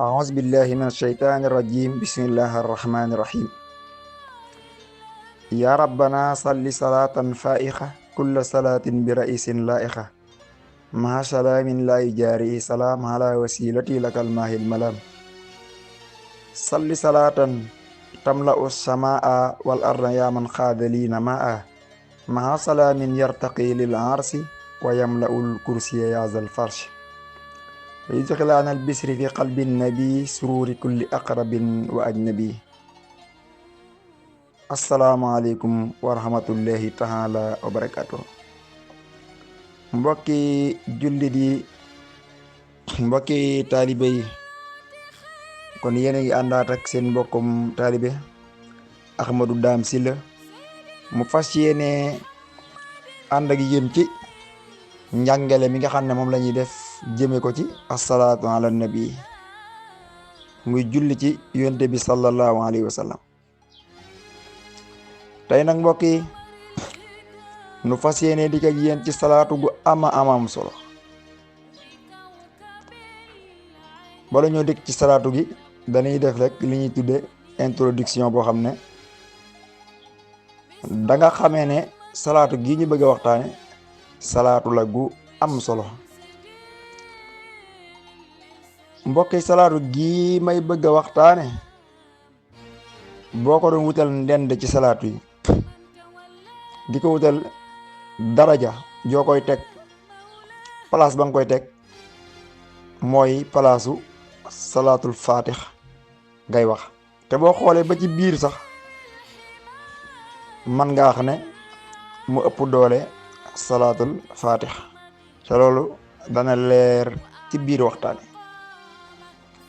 أعوذ بالله من الشيطان الرجيم بسم الله الرحمن الرحيم يا ربنا صل صلاة فائقة كل صلاة برئيس لائقة مع سلام لا يجاري سلام على وسيلتي لك الماء الملام صل صلاة تملأ السماء والأرض يا من خاد لي نماء مع سلام يرتقي للعرش ويملأ الكرسي يا ذا الفرش ويدخل عن البسر في قلب النبي سرور كل أقرب وأجنبي asalaamaaleykum wa rahmatullahi taala wa barakaatu mbokki jullit yi mbokki taalibe yi kon yéen a ngi àndaat ak seen mbokkum taalibe Ahmadou Dame Sylla mu fas yéene ànd ak yéen ci njàngale mi nga xam ne moom la ñuy def jëme ko ci asalaatu ala nabi muy julli ci yonent bi sallallahu alayhi wa sallam tey nag mbokk yi nu fas yéene di ak yéen ci salaatu gu amam solo bala ñoo dikk ci salaatu gi dañuy def rek li ñuy tudde introduction boo xam ne danga xamee ne salaatu gi ñu bëgg a waxtaane salaatu la gu am solo mbokk yi salaatu gi may bëgg a waxtaane boo ko doon wutal ndend ci salaatu yi di ko wutal daraja joo koy teg place ba nga koy teg mooy palaasu salaatul fatix ngay wax te boo xoolee ba ci biir sax man ngaa xam ne mu ëpp doole salaatul fatix te loolu dana leer ci biir waxtaane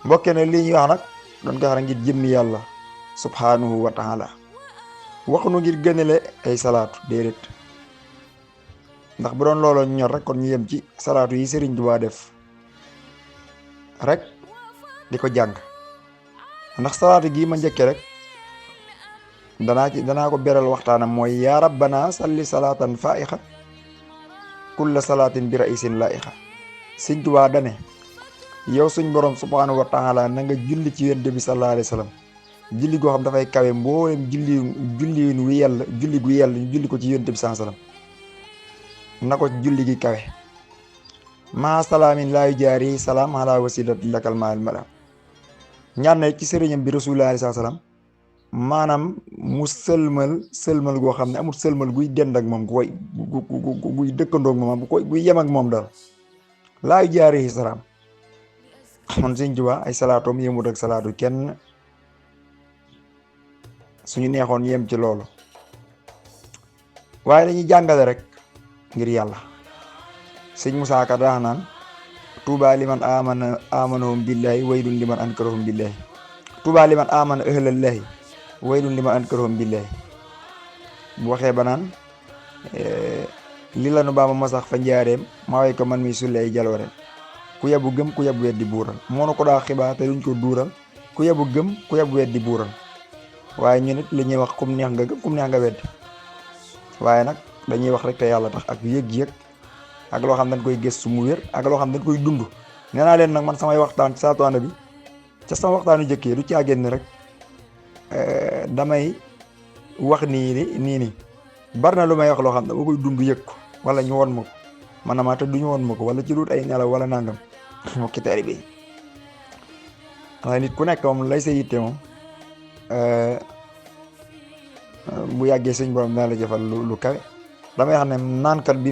mbokkee ne lii ñuy wax nag doon ko xam ne ngir jëmmi yàlla subhanahu wa taala waxunu ngir gënale ay salaatu déedéet ndax bu doon looloo ñor rek kon ñu yem ci salaatu yi Sëriñ Tuubaa def rek di ko jàng ndax salaatu gii ma njëkke rek danaa ko beral waxtaanam mooy yaa rabbana salli salaatan faiqa kulla salaatin bi raisin laiqa Sëriñ Tuubaa dane yow suñ borom subhanahu wa taala na nga julli ci yonent bi sallallahu alayhi wa sallam julli goo xam dafay kawe mboolem julli gu yàlla ñu julli ko ci yonent bi sallallahu alayhi wasallam na ko julli gi kawe maa salaamin laa yujaari salaam ala wasilati lakal maal malam ñaan na ci sëriñam bi rasulullah sallallahu alayhi wasallam maanaam mu sëlmal goo xam ne amul sëlmal guy dend ak moom guy dëkkandoog moom guy yem ak moom daal laa yujaari salaam man Sëriñ Tuubaa ay salaatoom yemut ak salaatu kenn suñu neexoon yem ci loolu waaye dañuy jàngale rek ngir yàlla sëñ Musaa Ka daa naan tuubaa liman amanahum billahi waylun liman ankarahum billahi tuubaa liman amana ahlallahi waylun liman ankarahum billahi bu waxee ba naan li la nu baama masax fa njaareem ma way ko man mi sulle ay jalooreem ku yebu gëm ku yebu weddi buural moo na ko daa xibaar te duñ ko duural ku yebu gëm ku yebu weddi buural waaye ñu nit li ñuy wax kum neex nga gëm kum neex nga wedd waaye nag dañuy wax rek te yàlla tax ak yëg-yëg ak loo xam dañ koy gëstu mu wér ak loo xam dañ koy dund nee naa leen nag man samay waxtaan ci salaatu ala nabi ca sama waxtaanu jëkkee du caa génn rek damay wax nii bari na lu may wax loo xam ne dama koy dund yëg ko wala ñu won ma ko man ma te duñu won ma ko wala ci luut ay nelaw wala nangam mokki taalibe yi waaye nit ku nekk moom lay sa yitte moom bu yàggee suñ borom dana la jëfal lu kawe damay xam ne naankat bi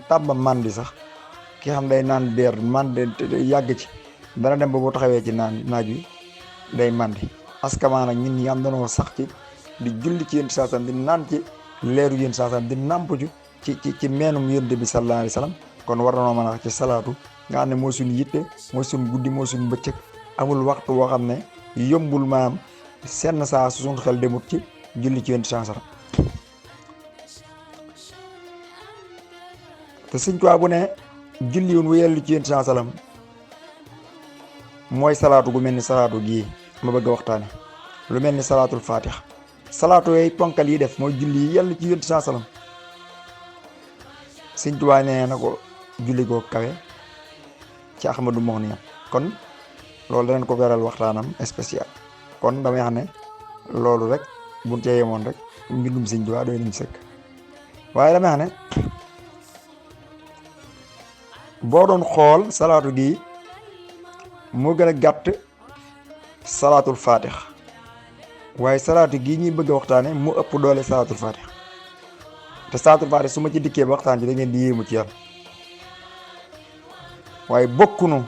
tàmba mandi sax ki xam day naan beer mandi yàgg ci dana dem ba bu taxawee ci naaj wi day mandi askamaa nag ñun ñi am danoo sax ci di julli ci yéen saasam di naan ci leeru yéen saasam di nàmpuju ci meenum yonent bi sallallahu alayhi wa sallam kon war nanoo mën a wax ci salaatu nga xam ne moo suñu yitte moo suñu guddi moo suñu bëccëg amul waxtu woo xam ne yombul maam senn saa su suñu xel demut ci julli ci yonent sansara te Sëriñ Tuubaa bu ne julli woon wu yellu ci yonent sansalam mooy salaatu gu mel ni salaatu gii ma bëgg a waxtaane lu mel ni salaatul fatix salaatu yooyu ponkal yi def mooy julli yi yellu ci yonent sansalam Sëriñ Tuubaa nee na ko julli goo kawe ci Ahmadu Moxniya kon loolu danañ ko beral waxtaanam spécial. kon damay xam ne loolu rek buñ cee yemoon rek mbindum Sëñ Tuubaa doy nañ sëkk. waaye damay xam ne boo doon xool salaatu gi moo gën a gàtt salaatul fatix, waaye salaatu gi ñuy bëgg a waxtaane mu ëpp doole salaatul fatix. te salaatul fatix su ma ci dikkee ba waxtaan ci da ngeen di yéemu ci yàlla. waaye bokkunu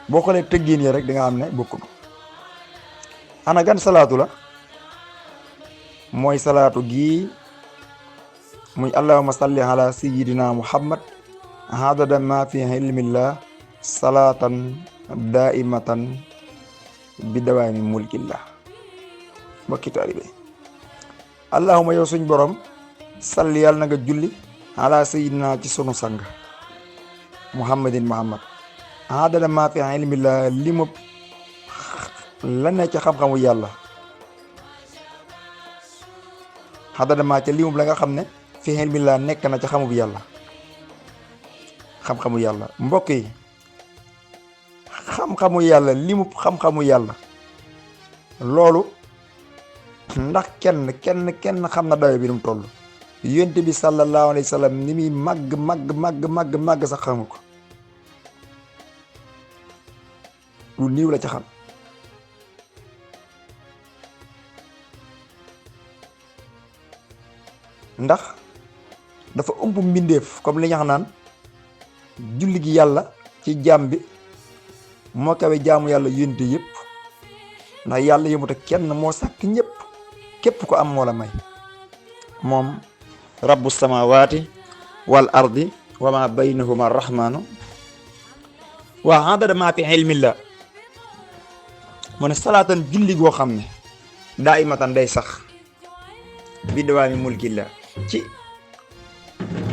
boo xoolee tëggiin yi rek di nga xam ne bokkunu. ana gan salaatu la mooy salaatu gi muy allahumma salli ala sayyidina muhammad adada ma fi ilmillah salaatan daimatan bi dawaami mulkillah. mbokki taalibe allahumma yow suñ borom salli yàlla na nga julli ala sayyidina ci sunu sang muhammadin muhammad adada ma fi ilmillah li mu la ne ca xam-xamu yàlla adada ma ca li mu la nga xam ne fi ilmillah nekk na ca xamu bi yàlla xam-xamu yàlla. mbokk yi xam-xamu yàlla li mu xam-xamu yàlla loolu ndax kenn xam na dawe bi nu mu toll. yonent bi sallallahu alayhi wa sallam ni muy màgg sax xamu ko, lu niiw la ca xam. ndax dafa ëmb mbindeef comme li ñu wax naan julli gi yàlla ci jaam bi moo kawe jaamu yàlla yonent yëpp. ndax yàlla yëmut ak kenn moo sàkk ñëpp, képp ko am moo la may. moom rabbu samawati wal ardi wa ma baynahuma rahmanu wa adada ma fi ilmillah. mu ne salaatan julli goo xam ne daa imatan day sax bi dawaami mulkillah ci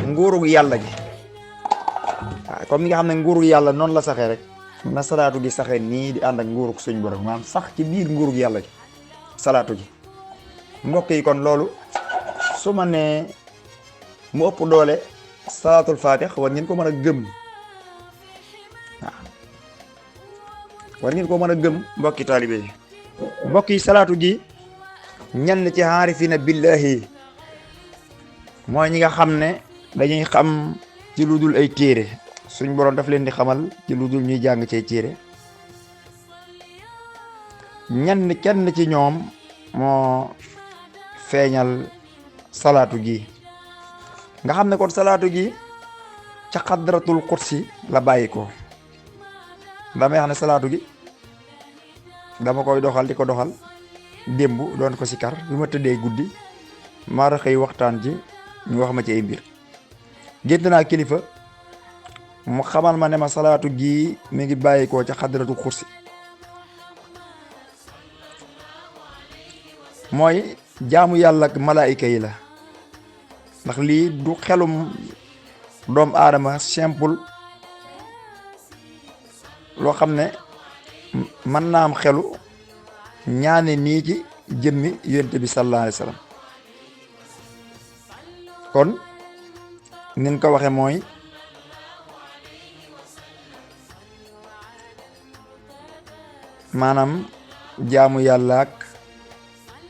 nguurug yàlla gi. waaw comme ni nga xam ne nguurug yàlla noonu la saxee rek na salaatu gi saxee nii di ànd ak nguurug suñ borom maanaam sax ci biir nguurug yàlla gi salaatu gi. mbokk yi kon loolu su ma nee mu ëpp doole salaatul fatix war ngeen ko mën a gëm. waaw war ngeen ko mën a gëm mbokki taalibe yi. mbokk yi salaatu gi ñenn ci aarifina billahi mooy ñi nga xam ne dañuy xam ci lu dul ay téere. suñ borom daf leen di xamal ci lu dul ñuy jàng ci ay téere. kenn ci ñoom moo feeñal salaatu gi nga xam ne kon salaatu gi ca xadratul qudsi la bàyyi ko. damay wax ne salaatu gi dama koy doxal di ko doxal démb doon ko sikar bi ma tëddee guddi maa xëy waxtaan ci ñu wax ma ci ay mbir. gént naa kilifa mu xamal ma ne ma salaatu gi mi ngi bàyyi ko ca xadratul qudsi mooy jaamu yàlla ak malaayika yi la. ndax lii du xelum doomu aadama simple loo xam ne mën naa am xelu ñaane nii ci jëmmi yonent bi sallallahu alayhi wa sallam. kon nin ko waxe mooy maanaam jaamu yàlla ak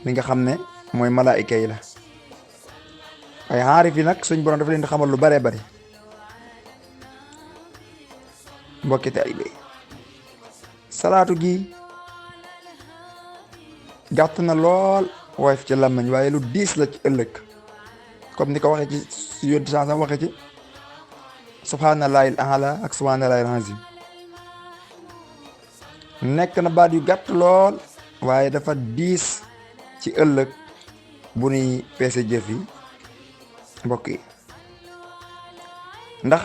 li nga xam ne mooy malaayika yi la. ay xaarif yi nag suñ borom dafa leen di xamal lu bare bari. mbokki taalibe salaatu gi gàtt na lool woyof ci làmmiñ waaye lu diis la ci ëllëg comme ni ko waxee ci yónni sansam waxee ci subhaanallahil a'la ak subhaanallahil azim. nekk na baat yu gàtt lool waaye dafa diis ci ëllëg bu nuy peese jëf yi mbokk yi. ndax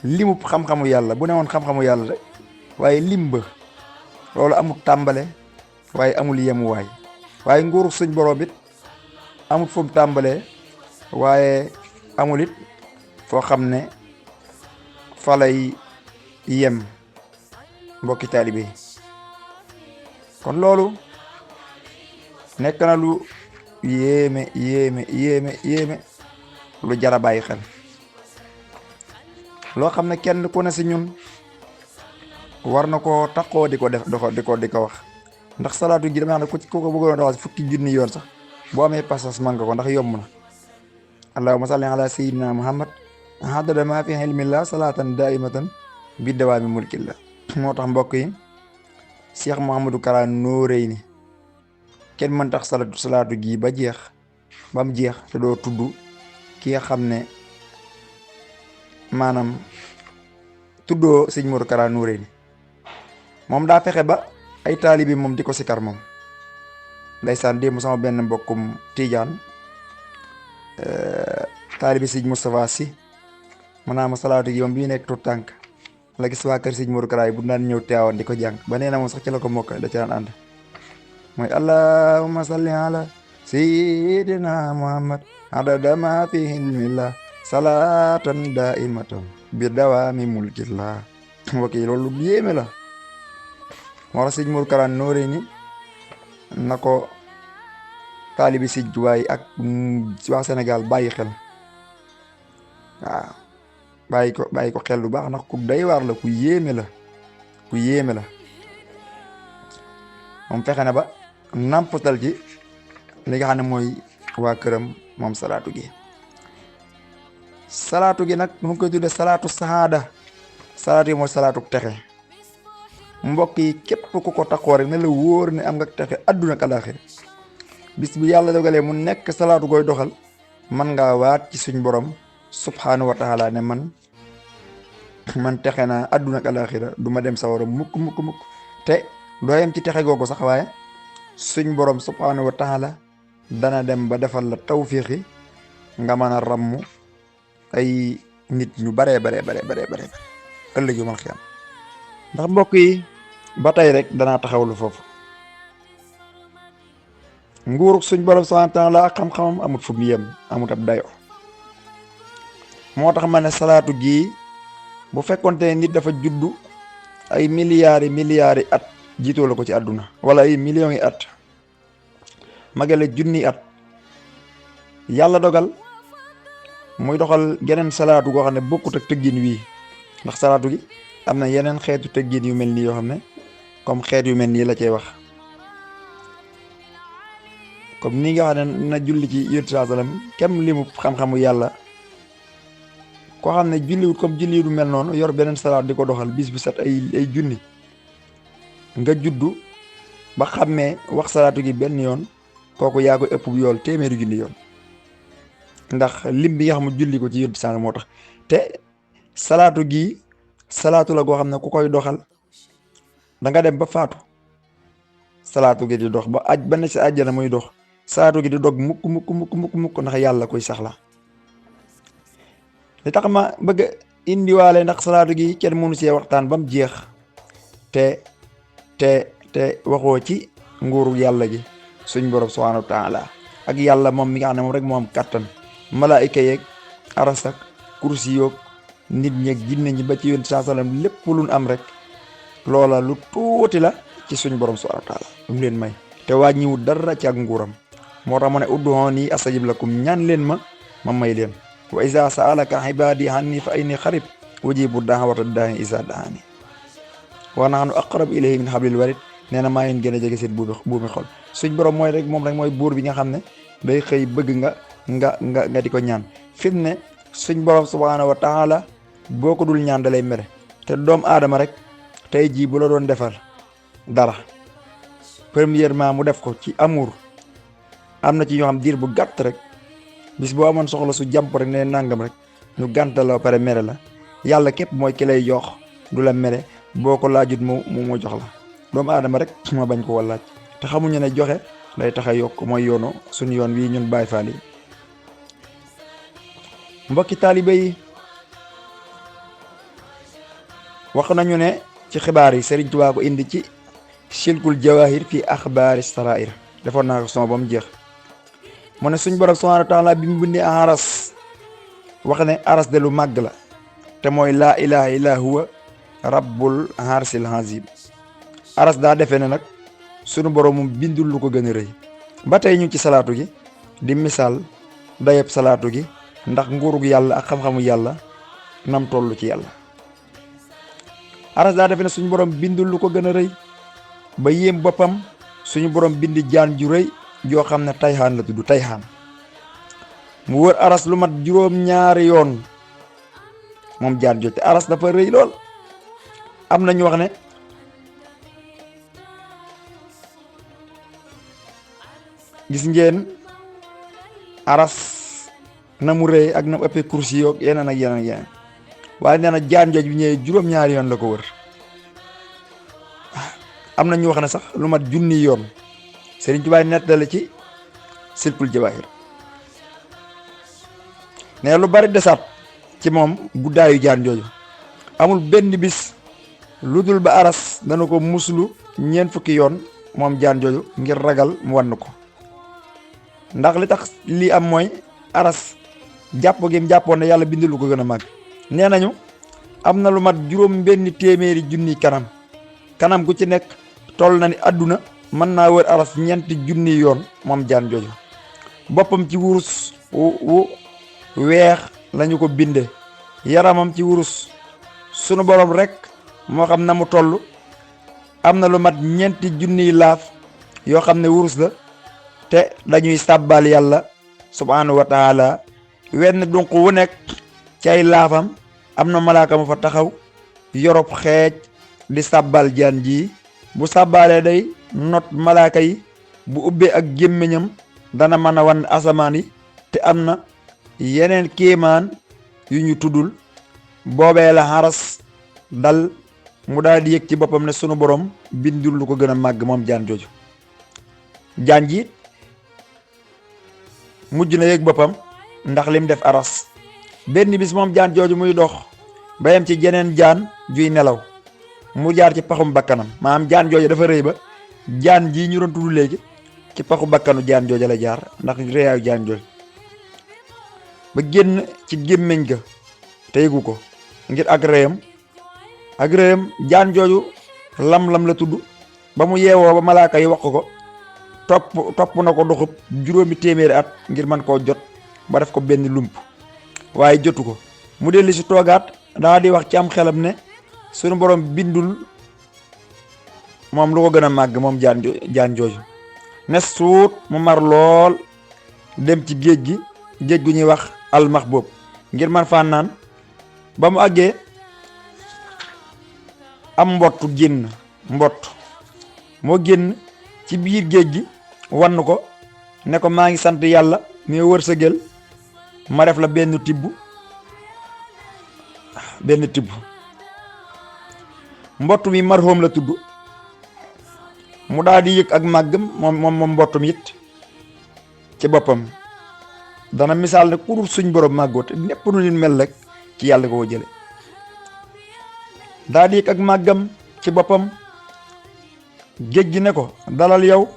limu xam-xamu yàlla bu ne woon xam-xamu yàlla rek waaye limba loolu amul tàmbale waaye amul yemuwaay. waaye nguuru suñ borom it amul fu mu tàmbalee waaye amul it foo xam ne fa lay yem mbokki taalibe yi. kon loolu nekk na lu yéeme lu jara bàyyi xel loo xam ne kenn ku ne si ñun war na koo taxoo di ko def di ko wax ndax salaatu gi dama xam ne ku ko bëggoon a wax fukki junni yoon sax boo amee passas man nga ko ndax yomb na. allahumma salli ala sayyidina muhammad adada ma fi ilmillah salaatan daimatan bi dawaami mulkillah. moo tax mbokk yi Cheikh Mouhamadou Kara Noreyni kenn mën tax salaatu gi ba jeex ba mu jeex te doo tudd ki nga xam ne maanaam tuddoo sëñ Modou Kara Noreyni. moom daa fexe ba ay taalibi moom di ko sikar moom. ndeysaan démb sama benn mbokkum Tiijaan taalibi sëñ Moustapha Sy mu naa ma salaatu gi moom bi nekk tout tànk la gis waa kër sëñ Modou Kara yi bu daan ñëw teewoon di ko jàng ba nee na moom sax ci la ko mokk da ci daan ànd mooy allahumma salli ala sayyidina muhammad adada ma fi ilmillah salaatan daimatan bi dawaami mulkillah. mbokk yi loolu yéeme la. moo tax sëñ Modou Kara Noreyni na ko taalibi sëñ Tuubaa yi ak waa Sénégal bàyyi xel waaw bàyyi ko xel lu baax ndax ku day waar la ku yéeme la moom fexe na ba nampatal ci li nga xam ne mooy waa këram moom salaatu gi nag mu ngi koy tudde salaatu sahaada. salaatu yi mooy salaatu texe. mbokk yi képp ku ko taxoo rek ne la wóor ne am nga texe adduna ak alaaxira. bis bi yàlla dogalee mu nekk salaatu koy doxal man ngaa waat ci suñ borom subhaanahu wa taala ne man texe naa adduna ak alaaxira du ma dem sawara mukk te doo yem ci texe googu sax waaye suñ borom subhaanahu wa taala dana dem ba defal la tawfiixi nga mën a ràmm ay nit ñu bare ëllëg yu mal xiyam. ndax mbokk yi ba tey rek danaa taxawlu foofu. nguurug suñ borom subhaanahu wa taala ak xam-xamam amut fu mu yem amut ab dayo. moo tax ma ne salaatu gii bu fekkonte ne nit dafa juddu ay milliards yi at jiitoo la ko ci àdduna wala ay millions yi at magale junni at yàlla dogal muy doxal geneen salaatu goo xam ne bokkut ak tëggin wii ndax salaatu gi am na yeneen xeetu tëggin yu mel nii yoo xam ne comme xeet yu mel nii la cay wax comme ni nga xam ne na julli ci yonent sallam kem limu xam-xamu yàlla koo xam ne julliwut comme julli du mel noonu yor beneen salaat di ko doxal bis bu set ay junni nga juddu ba xàmmee wax salaatu gi benn yoon kooku yaa ko ëpp yool téeméeri junni yoon ndax lim bi nga xam ne julli ko ci yonent sallam moo tax te salaatu gi salaatu la goo xam ne ku koy doxal da nga dem ba faatu salaatu gi di dox ba ne si àjjana muy dox salaatu gi di dog mukk ndax yàlla koy saxla. li tax ma bëgg indiwaale ndax salaatu gi kenn mënu see waxtaan ba mu jeex te waxoo ci nguuru yàlla gi suñ borom subhaanahu wa taala ak yàlla moom mi nga xam ne moom rek moo am kàttan malaayika yeeg arasak kursi yoog nit ñeeg jinne ñi ba ci yonent sallam lépp luñ am rek loola lu tuuti la ci suñ borom subhaanahu wa taala lu mu leen may te wàññiwul dara ci ak nguuram. moo tax ma ne ud'uuni astajib lakum ñaan leen ma may leen. wa iza sa'alaka ibaadi anni fa inni qarib ujibu da'wata daa'i iza da'ani wa nahnu aqrabu ilayhi min hablil warid. nee na maa ngi gën a jege seen buumi xol suñ borom moom rek mooy buur bi nga xam ne day xëy bëgg nga di ko ñaan fi mu ne suñ borom subhaanahu wa taala boo ko dul ñaan da lay mere te doomu aadama rek tey jii bu la doon defal dara premièrement mu def ko ci amour am na ci ñoo xam diir bu gàtt rek bis boo amoon soxla su jàmp rek ne nangam rek ñu gàntal la pare mere la yàlla képp mooy ki lay jox du la mere boo ko laajut mu jox la doomu aadama rek ma bañ ko laaj te xamuñu ne joxe day tax a yokk mooy yoonu suñu yoon wii ñun Baay Faal yi. mbokki taalibe yi wax nañu ne ci xibaar yi Sëriñ Tuubaa ko indi ci silkul jawaahir fi axbaari sarair defoon naa ko sama ba mu jeex mu ne suñ borom subhaanahu wa taala bi mu bindee aras wax ne aras de lu màgg la te mooy laa ilaha illa huwa rabbul arsil azim. aras daa defee ne nag sunu borom mu bindul lu ko gën a rëy ba tey ñu ci salaatu gi di misaal dayeb salaatu gi ndax nguurug yàlla ak xam-xamu yàlla nam toll ci yàlla. aras daa defe ne suñu borom bindul lu ko gën a rëy ba yéem boppam. suñu borom bindi jaan ju rëy joo xam ne tayxaan la tudd tayxaan mu wër aras lu mat juróom-ñaari yoon moom jaan jooju te aras dafa rëy lool. am na ñu wax ne gis ngeen aras na mu rëy ak na mu ëppee kursi yoog yeneen ak yeneen ak yeneen waaye nee na jaan jooj bi ñëwee juróom-ñaari yoon la ko wër. am na ñu wax ne sax lu mat junni yoon Sëriñ Tuubaa nettali ci silkul jawaahir ne lu bari desaat ci moom guddaayu jaan jooju amul benn bis lu dul ba aras dana ko muslu 4 fukki yoon moom jaan jooju ngir ragal mu wann ko. ndax li tax lii am mooy aras jàpp gi mu jàppoon ne yàlla bindul ko gën a màgg. nee nañu am na lu mat juróom benn téeméeri junni kanam gu ci nekk toll na ni àdduna mën naa wër aras 4 junni yoon moom jaan jooju. boppam ci wurus wu weex lañu ko binde, yaramam ci wurus sunu borom rek moo xam na mu toll. am na lu mat 4 junniy laaf yoo xam ne wurus la te dañuy sàbbal yàlla subhanahu wa taala. wenn dunq wu nekk ci ay laafam am na malaaka mu fa taxaw yorob xeej di sàbbal jaan ji. bu sàbbaalee day not malaaka yi, bu ubbee ak gémmiñam dana mën a wan asamaan yi. te am na yeneen kéemaan yu ñu tuddul. boobee la xaras dal mu daal di yëg ci boppam ne sunu borom bindul lu ko gën a màgg moom jaan jooju. jaan ji mujj na yëg boppam ndax lim def aras. benn bis moom jaan jooju muy dox ba yem ci jeneen jaan juy nelaw mu jaar ci paxum bakkanam. maanaam jaan jooju dafa rëy ba jaan ji ñu doon tudd léegi ci paxu bakkanu jaan jooju la jaar ndax rëyaayu jaan jooju ba génn ci gémmiñ ga te yëgu ko ngir ak rëyam. jaan jooju lam-lam la tudd. ba mu yeewoo ba malaaka yi wax ko topp na ko doxub 7 téeméeri at ngir man koo jot ba def ko benn lump waaye jotu ko. mu dellu si toogaat daa di wax ci am xelam ne sunu borom bindul moom lu ko gën a màgg moom jaan jooju. nes suut mu mar lool dem ci géej gu ñuy wax almaxboob ngir man faa naan. ba mu àggee am mbott moo génn ci biir géej gi wann ko ne ko maa ngi sant yàlla mi wërsëgal ma def la benn tibb. mbott mi marhum la tudd. mu daal di yëg ak màggam moom mbottum it ci boppam. dana misaal ne ku dul suñ borom màggoo te népp nu leen mel rek ci yàlla ko jële. daal di yëg ak màggam ci boppam. géej gi ne ko dalal yow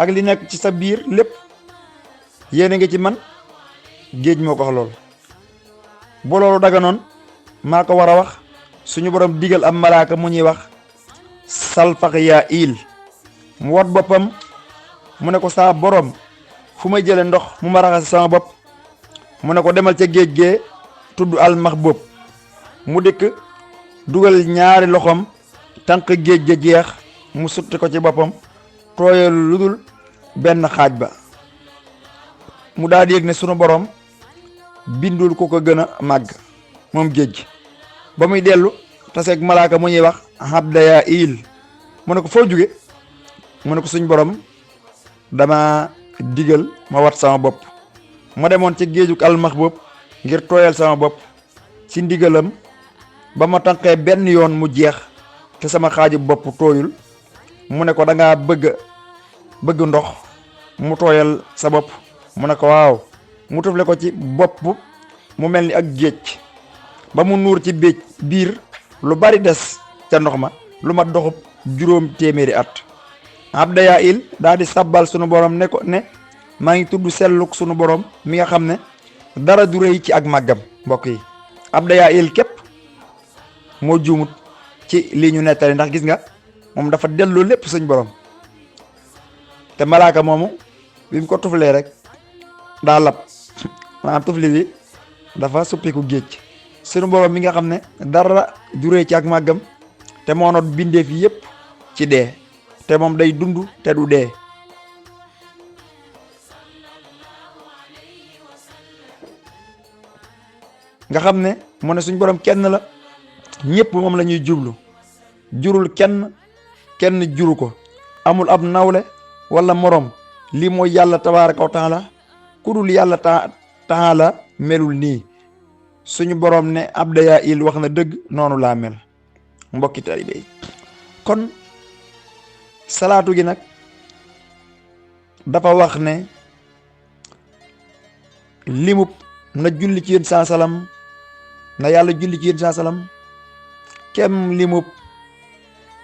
ak li nekk ci sa biir lépp yéene nga ci man. géej moo ko wax lool. bu loolu daganoon maa ko war a wax. suñu borom digal am malaaka mu ñuy wax salfax yaa il mu wat boppam mu ne ko saa borom fu may jële ndox mu ma raxas sama bopp. mu ne ko demal ca géej gee tudd almaxboob. mu dikk dugal ñaari loxoom tànk géej ga jeex mu sutti ko ci boppam tooyal lu dul benn xaaj ba. mu daal di yëg ne sunu borom bindul ko gën a màgg moom géej gi. ba muy dellu taseeg malaaka mu ñuy wax habda yaa il mu ne ko foo jóge mu ne ko suñ borom dama digal ma wat sama bopp. ma demoon ci géejug almaxboob ngir tooyal sama bopp ci ndigalam. ba ma tànqee benn yoon mu jeex te sama xaaju bopp tooyul. mu ne ko da ngaa bëgg ndox mu tooyal sa bopp. mu ne ko waaw. mu tufle ko ci bopp mu mel ni ak géej ba mu nuur ci biir lu bari des ca ndox ma lu ma doxub 7 téeméeri at. abda yaa il daa di sabbal sunu borom ne ko ne maa ngi tudd selluk sunu borom mi nga xam ne dara du rëy ci ak màggam. mbokk yi abda yaa il képp moo juumut ci lii ñu nettali ndax gis nga moom dafa delloo lépp suñ borom. te malaaka moomu bi mu ko tuflee rek daa lab maanaam tufli bi dafa suppiku géej sunu borom mi nga xam ne dara juree ci ak màggam te moo noot bindeef yépp ci dee te moom day dund te du dee. nga xam ne mu ne suñ borom kenn la ñëpp moom la ñuy jublu jurul kenn juru ko amul ab nawle wala moroom lii mooy yàlla tabaaraka wa taala ku dul yàlla taala melul nii suñu borom ne abdaya il wax na dëgg noonu laa mel mbokki taalibe yi kon salaatu gi nag dafa wax ne limub na julli ci yéen saa salam na yàlla julli ci yéen saa salam kem limub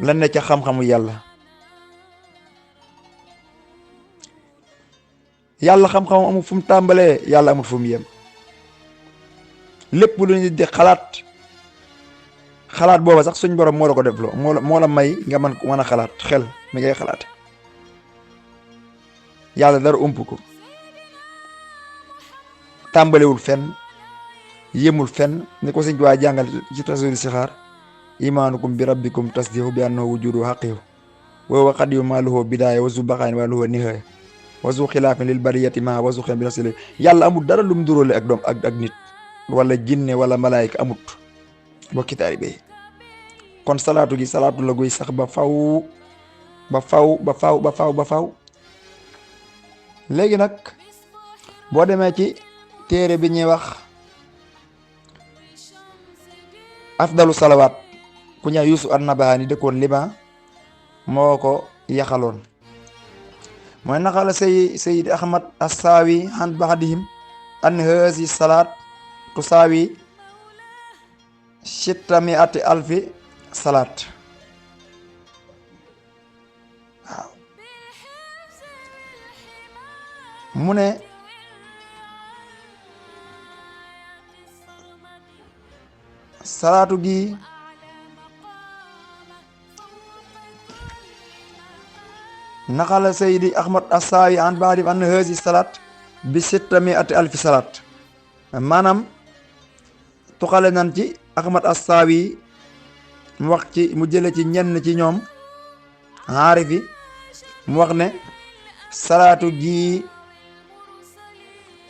la ne ca xam-xamu yàlla xam-xamu amul fu mu tàmbalee yàlla amul fu mu yem lépp lu ñu di xalaat booba sax suñ borom moo la ko def loo moo la may nga mën a xalaat xel mi ngay xalaate yàlla dara ump ko tàmbalewul fenn yemul fenn ni ko sëñ waa jàngal ci tasawir sixaar imaanukum bi rabbikum tasdiqu bi annahu wujudu haqihu wa huwa qadiyu ma lahu bidaaya wa zu baqaani wa lahu nihaaya wa zu xilaafin lil bariyati ma wa zu xen bi nasili yàlla amul dara lum duróole ak doom ak nit wala jinne wala malaayika amut bokki taalibe yi kon salaatu gi salaatu la guy sax ba faw ba faw léegi nag boo demee ci téere bi ñuy wax afdalu salawaat ku ñaa Yuusuf an-Nabahaani dëkkoon Liban moo ko yaxaloon mooy naqala Sayyid Ahmad as-Saawi an ba'dihim an haasi salaat tusaawi sittami'ati alfi salaat waaw mu ne salaatu gi naqala Sayyidi Ahmad as-Saawi an ba'dihim an haasi salaat bi sittami'ati alfi salaat maanaam tuxale nan ci Ahmad as-Saawi mu wax ci mu jële ci ñenn ci ñoom aarifi mu wax ne salaatu gi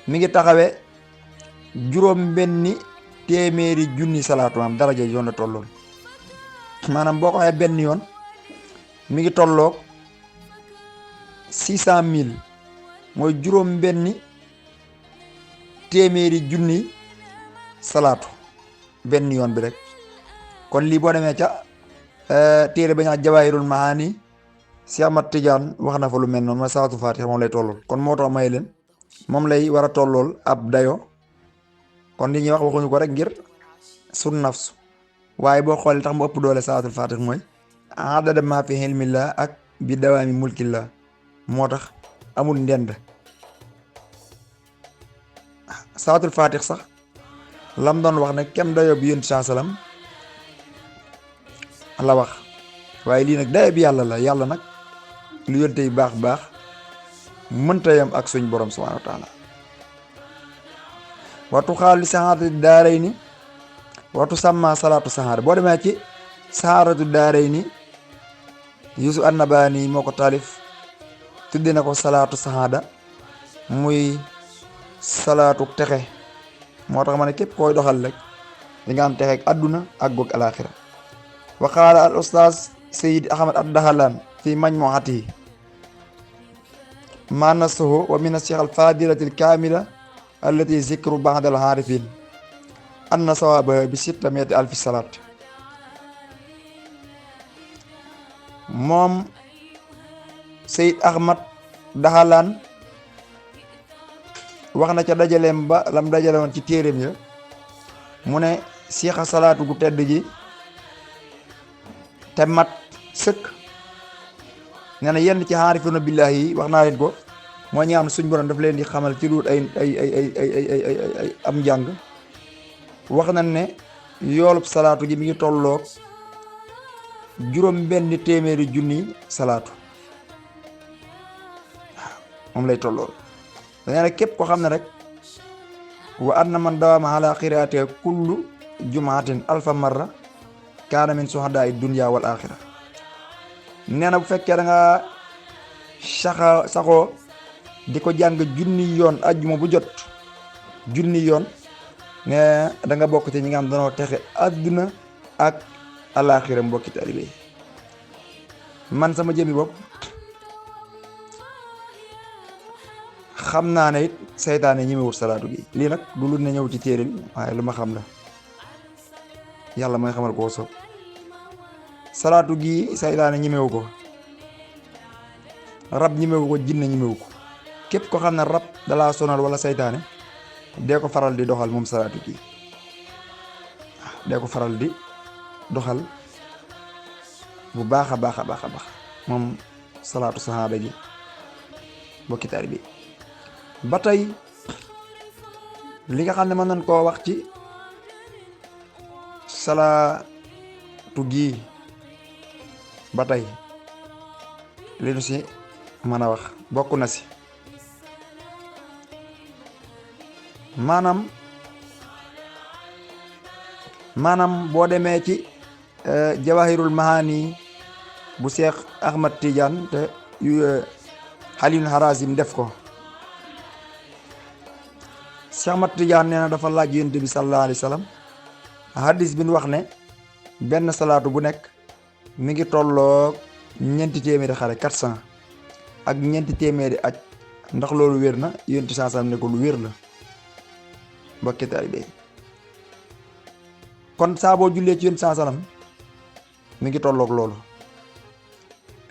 mi ngi taxawe juróom benni téeméeri junni salaatu maanaam daraja yoon la tolloon maanaam boo ko waxee benn yoon mi ngi tolloog 600,000 mooy juróom benni téeméeri junni salaatu benn yoon bi rek kon lii boo demee ca téere ba ñaa jawaahirul maani si Ahmad Tijaan wax na fa lu mel noonu mooy salaatu faatiha moom lay tollool kon moo tax may leen moom lay war a tollool ab dayo kon li ñuy wax waxuñu ko rek ngir sun nafsu waaye boo xoolee tax mu ëpp doole salaatul faatiha mooy adada ma fi ilmillah ak bi dawaami mulkillah moo tax amul ndend salaatul faatiha sax lam doon wax ne kem dayo bi yonent sallam la wax waaye lii nag dayo bi yàlla la yàlla nag lu yonte yi baax mënta yam ak suñ borom subhaanahu wa taala waxtu xaali saxaaratu daaray ni waxtu sàmma salaatu saxaar boo demee ci saxaaratu daaray ni Yuusuf an-Nabaani moo ko taalif tudde na ko salaatu saxaada muy salaatu texe moo tax ma ne képp koy doxal rek di nga am texe ak àdduna ak goog alaaxira wa qaala al ustaaz Sayyid Ahmad ad-Dahalaan fi majmuu'atihi ma nasuhu wa min ash-shaykh al-faadilati al-kaamila allati zikru ba'da al-aarifin anna sawaaba bi 600 alfi salaat moom Sayyid Ahmad Dahalaan wax na ca dajaleem ba lam dajale woon ci téeréem ya mu ne siixa salaatu gu tedd ji te mat sëkk nee na yenn ci aarifuna billaahi yi wax naa leen ko moo ñi am suñ borom daf leen di xamal ci luut ay am njàng wax nañ ne yoolub salaatu gi mi ngi tolloog juróom benn téeméeri junni salaatu waaw moom lay tollool da nee na képp ko xam ne rek wa anna man dawaama ala qiraati kullu jumaatin alfa marra kaana min suhadaa dunya wal axira nee na bu fekkee da nga saxoo di ko jàng junni yoon ajjuma bu jot junni yoon ne da nga bokk ci ñi nga xam danoo texe àdduna ak alaxira. mbokki taalibe yi man sama jëmi bopp xam naa ne it seytaane ñi wut salaatu gi. lii nag du lu ne ñëw ci téere bi waaye lu ma xam la, yàlla mooy xamal koo soob. salaatu gi seytaane ñimewu ko, rab ñimewu ko, jinne ñimewu ko. képp ko xam ne rab dalaa sonal wala seytaane dee ko faral di doxal moom salaatu gi. dee ko faral di doxal bu baax a baax a baax a baax moom salaatu sahaaba gi bokki taalibe bi. ba tey li nga xam ne mën nañ koo wax ci salaatu gi ba tey li nu si mën a wax bokk na si maanaam boo demee ci jawahirul mahani bu Cheikh Ahmad Tidiane te Halil Harazim def ko. Cheikh Ahmad Tidiane nee na dafa laaj Yonent bi sallallahu alayhi wa sallam hadis bi ñu wax ne benn salaatu bu nekk mi ngi tolloog 400 xare 400 ak 400 aj ndax loolu wér na. Yonent saa sallam ne ko lu wér la mbokki taalibe yi. kon saa boo jullee ci Yonent saa sallam mi ngi tolloog loolu.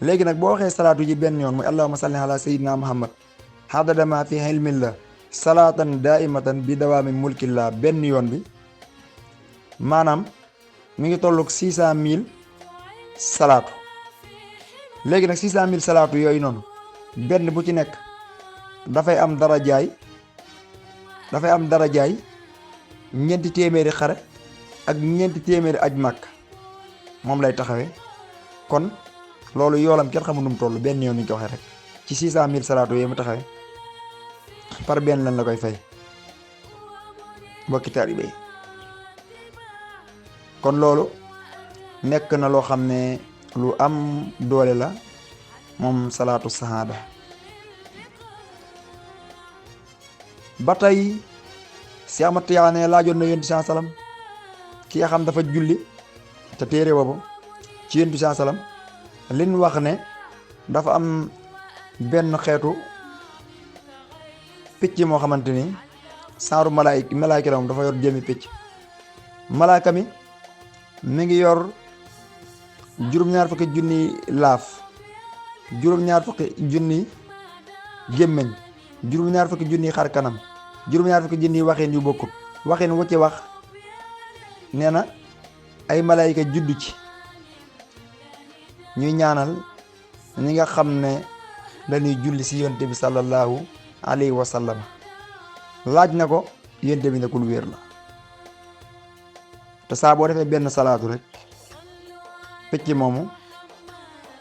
léegi nag boo waxee salaatu ji benn yoon muy allahumma salli ala sayyidina muhammad hadada ma fi ilmillah salaatan daaimatan bi dawaami mulkillah benn yoon bi maanaam mi ngi tolloog 600 000 salaatu. léegi nag 600 000 salaatu yooyu noonu benn bu ci nekk dafay am darajaay 400 xare ak 400 aj màkk moom lay taxawee. kon loolu yoolam kenn xamul nu mu toll benn yoon ni ñu ko waxee rek ci 600 000 salaatu yooyu mu taxawee par benn lan la koy fay mbokki taalibe yi. kon loolu nekk na loo xam ne lu am doole la moom salaatu sahaada. ba tey si Ahmad Tijaani laajoon na Yonent saa salaam ki nga xam dafa julli te téere boobu ci Yonent saa salaam liñ wax ne dafa am benn xeetu picc moo xamante ni saaru malaayka la moom dafa yor jëmi picc. malaaka mi ngi yor juróom-ñaar fukki junni laaf, juróom-ñaar fukki junni gémmiñ, juróom-ñaar fukki junni xar kanam, juróom-ñaar fukki junni waxin yu bokkut. waxin wu ci wax nee na ay malaayka juddu ci ñuy ñaanal ñi nga xam ne dañuy julli si Yonent bi sallallahu alayhi wa sallam. laaj na ko Yonent bi ne ko lu wér la. te saa boo defee benn salaatu rek picc moomu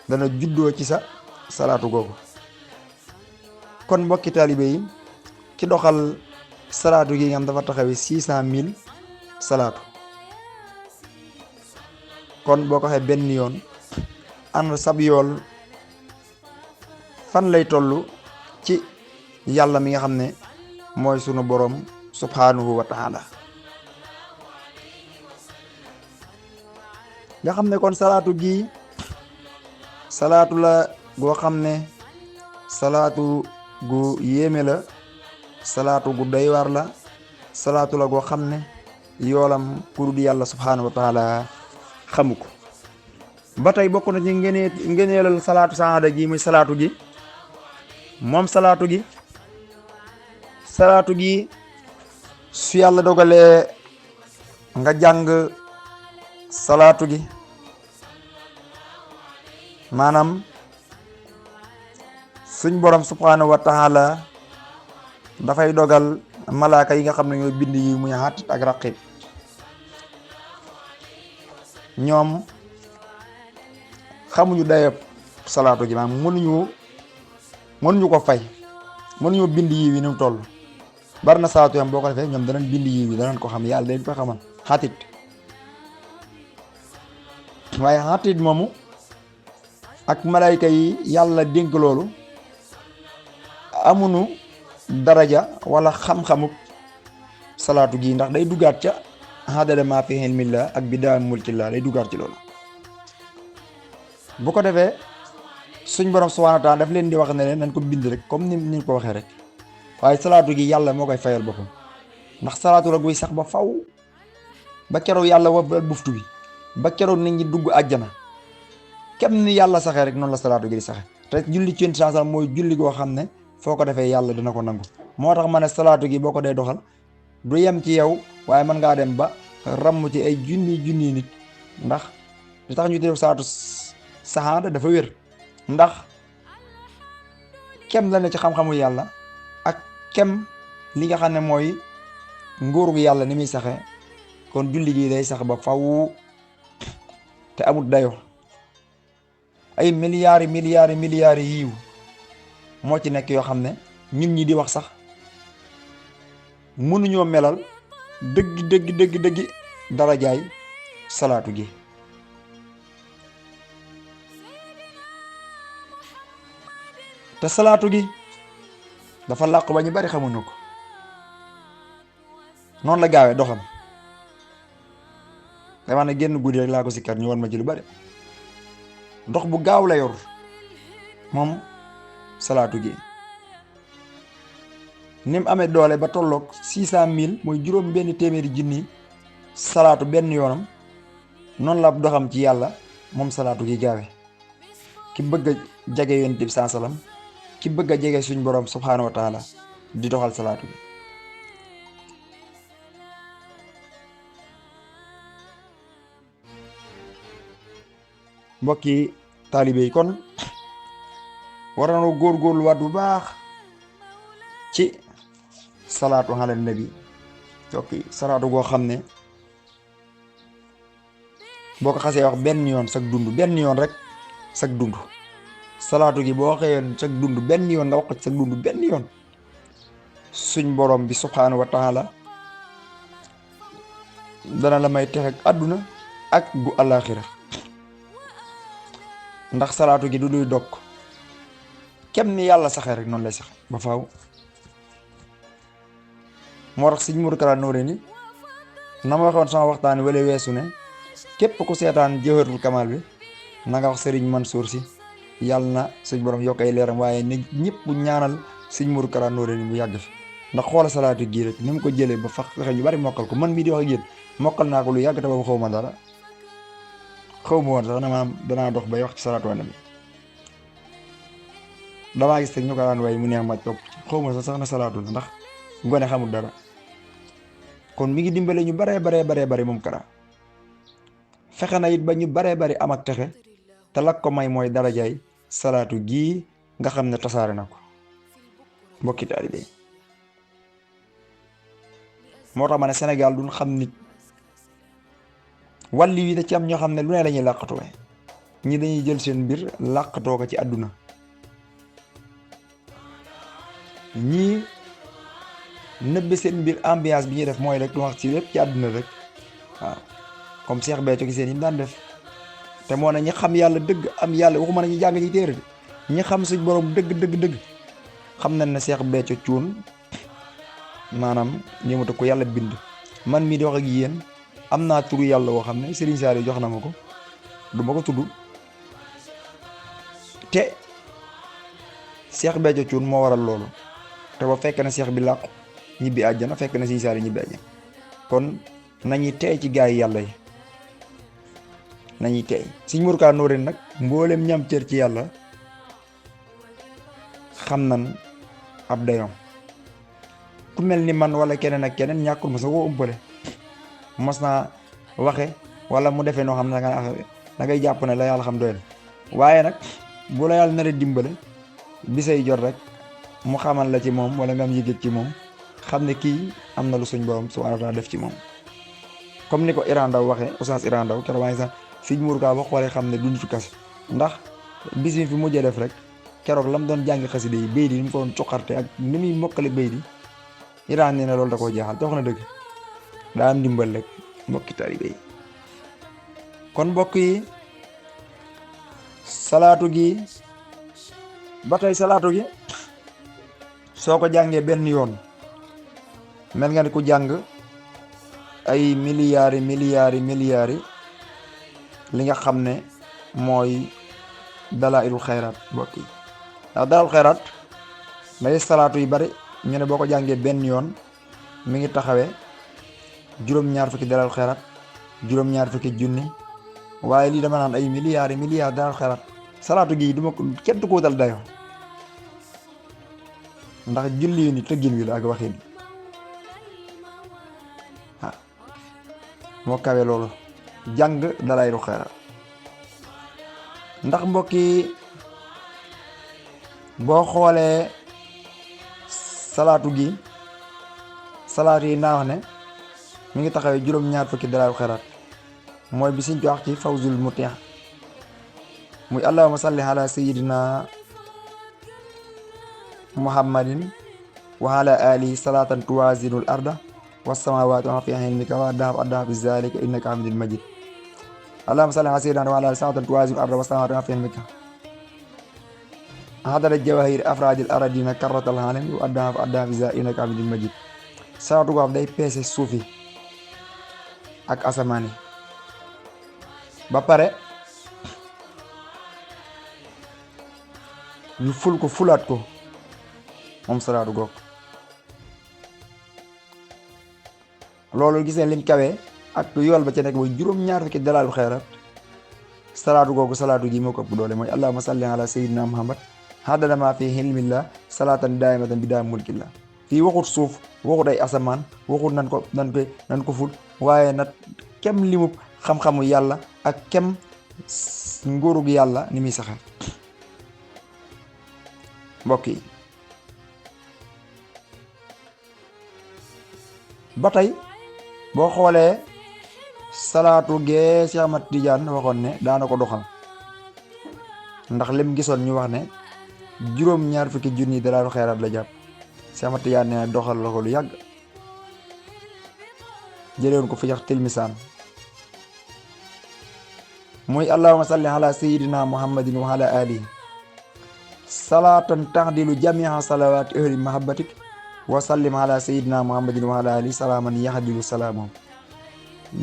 dana juddoo ci sa salaatu googu. kon mbokki taalibe yi ci doxal salaatu gi nga xam dafa taxawee 600 000 salaatu. kon boo ko waxee benn yoon ànd sab yool fan lay toll ci yàlla mi nga xam ne mooy sunu borom subhanahu wa taala. nga xam ne kon salaatu gi salaatu la goo xam ne salaatu gu yéeme la, salaatu gu doy waar la, salaatu la goo xam ne yoolam ku dul yàlla subhanahu wa taala xamu ko. ba tey bokk na ci ngeneelal salaatu saada gi muy salaatu gi moom salaatu gi su yàlla dogalee nga jàng salaatu gi maanaam suñ borom subhanahu wa taala dafay dogal malaaka yi nga xam ne ñooy bind yi muy Atiid ak Raqiib ñoom xamuñu dayab salaatu gi maanaam mënuñu ko fay, mënuñu bind yi ni mu toll. bari na salaatu yam boo ko defee ñoom danañ bind yi danañ ko xam, yàlla dañ ko xamal. Atiid waaye xatiit moomu ak malayka yi yàlla dénk loolu amunu daraja wala xam-xamuk salaatu gi, ndax day duggaat ca adada maa fi ilmillah ak bi daa mulkillah day duggaat ci loolu. bu ko defee suñ borom subhaanahu wa taala daf leen di wax ne leen nañ ko bind rek comme ni ñu ko waxee rek, waaye salaatu gi yàlla moo koy fayal boppam, ndax salaatu la guy sax ba faw ba keroog yàlla wabal buftu bi ba keroog nit ñi dugg àjjana. kem ni yàlla saxee rek noonu la salaatu gi di saxe, te julli ci Yonent bi mooy julli goo xam ne foo ko defee yàlla dina ko nangu. moo tax ma ne salaatu gi boo ko dee doxal du yem ci yow, waaye mën ngaa dem ba ramm ci ay junni nit, ndax li tax ñu tuddee salaatu saxaada dafa wér, ndax kem la ne ci xam-xamu yàlla ak kem li nga xam ne mooy nguuru yàlla ni muy saxe. kon julli gi day sax ba faw te amul dayo, ay milliards yiw moo ci nekk yoo xam ne ñun ñi di wax sax mënuñoo melal dëgg dara jaay salaatu gi. te salaatu gi dafa làqu ba ñu bari xamuñu ko, noonu la gaawee doxam. dama ne génn guddi rek laa ko sikkar ñu wan ma ci lu bari, ndox bu gaaw la yor moom salaatu gi. ni mu amee doole ba tolloog 600,000 mooy juróom benn téeméeri junni salaatu benn yoonam, noonu la doxam ci yàlla moom salaatu gi gaawe. ki bëgg a jege Yonent bi sallam, ki bëgg a jege suñ borom subhaanahu wa taala di doxal salaatu gi. mbokki taalibe yi kon war nañoo góorgóorluwaat bu baax ci salaatu ala nabi, tokki salaatu goo xam ne boo ko xasee wax benn yoon sag dund, benn yoon rek sag dund. salaatu gi boo xëyoon sag dund benn yoon nga wax ko sag dund benn yoon, suñ borom bi subhaanahu wa taala dana la may texe ak àdduna ak gu àllaaxira. ndax salaatu gi du duy dog, kem ni yàlla saxee rek noonu lay saxe ba faaw. moo tax Sëñ Modou Kara Noreyni na ma waxoon sama waxtaan wala weesu ne képp ku seetaan Jawharatul Kamal bi na nga wax Serigne Mansour Sy yàlla na suñ borom yokk ay leeram, waaye ne ñëpp ñaanal Sëñ Modou Kara Noreyni mu yàgg fi. ndax xoola salaatu gii rek ni mu ko jëlee ba fax fexe ñu bari mokkal ko, man mii di wax ak yéen mokkal naa ko lu yàgg te boobu xaw ma dara, xaw ma woon sax ne maanaam danaa dox bay wax ci salaatu wa nabi. damaa gis rek ñu ko daan way mu neex ma topp xaw ma sax na salaatu la, ndax gone xamul dara. kon mi ngi dimbale ñu baree moom Kara. fexe na it ba ñu baree am ak texe, te lak ko may mooy darajaay salaatu gii nga xam ne tasaare na ko. mbokki taalibe yi moo tax ma ne Sénégal duñ xam nit wàlli wi da ci am ñoo xam ne lu ne lañuy làqatoo, ñi dañuy jël seen mbir làqatoo ko ci àdduna, ñii nëbbe seen mbir ambiance bi ñuy def mooy rek lu wax ci lépp ci àdduna rek. waaw comme Cheikh Béthio seen yi mu daan def, te moo ne ñi xam yàlla dëgg am yàlla, waxuma na ñu jàng ci téere ñi xam suñ borom dëgg xam nañ ne Cheikh Béthio Thioune maanaam ñëwata ko yàlla bind. man mii di wax ak yéen am naa turu yàlla woo xam ne Serigne Saliou jox na ma ko, du ma ko tudd, te Cheikh Béthio Thioune moo waral loolu. te ba fekk na Cheikh bi làqu ñibbi àjjana, fekk na Serigne Saliou ñibbi àjjana. kon nañuy teey ci gaay yi yàlla yi, nañuy teey. Sëñ Modou Kara Noreyni nag mboolem ñam cër ci yàlla xam nan ab dayoom. ku mel ni man wala keneen ak keneen ñàkkul ma sa koo umpale, mos naa waxe wala mu defee noo xam ne da ngay jàpp ne la yàlla xam doyal. waaye nag bu la yàlla nar a dimbale bisay jot rek mu xamal la ci moom wala nga am yëg ci moom, xam ne kii am na lu suñ borom subhaanahu wa taala def ci moom. comme ni ko Iran Ndaw waxee, Oustaz Iran Ndaw keroog maa ngi sax Sëñ Modou Kara wax xoolee xam ne du nitu kase, ndax bis mi fi mujjee def rek keroog lam doon jàng xasida yi béy di ni mu ko doon coqarte ak ni muy mokkale béy di Iran nee na loolu da koo jaaxal, te wax na dëgg, daa am ndimbal rek mbokki taalibe yi. kon mbokk yi salaatu gi ba tey salaatu gi soo ko jàngee benn yoon mel nga ni ku jàng ay milliards li nga xam ne mooy dalaa'ilul xayraat mbokk yi ndax dalaa'ilul xayraat day salaatu yu bari ñu ne boo ko jàngee benn yoon mi ngi taxawee juróom-ñaar fukki dalaa'ilul xayraat juróom-ñaar fukki junni waaye lii dama naan ay milliards dalaa'ilul xayraat salaatu gi duma ko kenn du ko dal dayo ndax julli ni tëggin wi la ak waxin moo kawe loolu jàng dalaa'ilul xayraat ndax mbokk yi boo xoolee salaatu gi salaatu yi naa wax ne mi ngi taxawee juróom-ñaar fukki dalaa'ilul xayraat mooy bi siñ ko wax ci fawzul mutiix muy allahumma salli ala sayyidina muhammadin wa ala alihi salatan tuwazinul arda was-samawati wa fi ilmika wa addaha fi zalika innaka hamidul majid allahumma salli ala sayyidina wa ala alihi salatan tuwazinul arda was-samawati wa fi ilmika hadara jawahir afradil aradina karratal alam wa addaha fi zalika innaka hamidul majid salaatu goo xam day peese suufi ak asamaani ba pare ñu ful ko fulaat ko moom salaatu goog loolu gis ne lim kawee ak yool ba ca nekk mooy juróom-ñaar fukki dalaa'ilul xayraat salaatu googu salaatu gi moo ko ëpp doole mooy allahumma salli ala sayyidina muhammad haddada ma fi hilmillah salaatan daa'imatan bi daa'im mulkillah fii waxut suuf waxut ay asamaan waxut nan ko ful waaye nag kem limub xam-xamu yàlla ak kem nguurug yàlla ni muy saxe mbokk yi ba tey boo xoolee salaatu gee Cheikh Ahmad Tidiane waxoon ne daana ko doxal ndax lim gisoon ñu wax ne juróom-ñaar fukki junni dalaa'ilul xayraat la jàpp Cheikh Ahmad Tidiane ne doxal la ko lu yàgg jëlewoon ko fi jax tilmisaan muy allahumma salli ala sayyidina muhammadin wa ala alihi salaatan tahdilu jami'a salawaati ahli mahabbatik wa sallim ala sayyidina muhammadin wa ala alihi salaaman yahdilu salaamam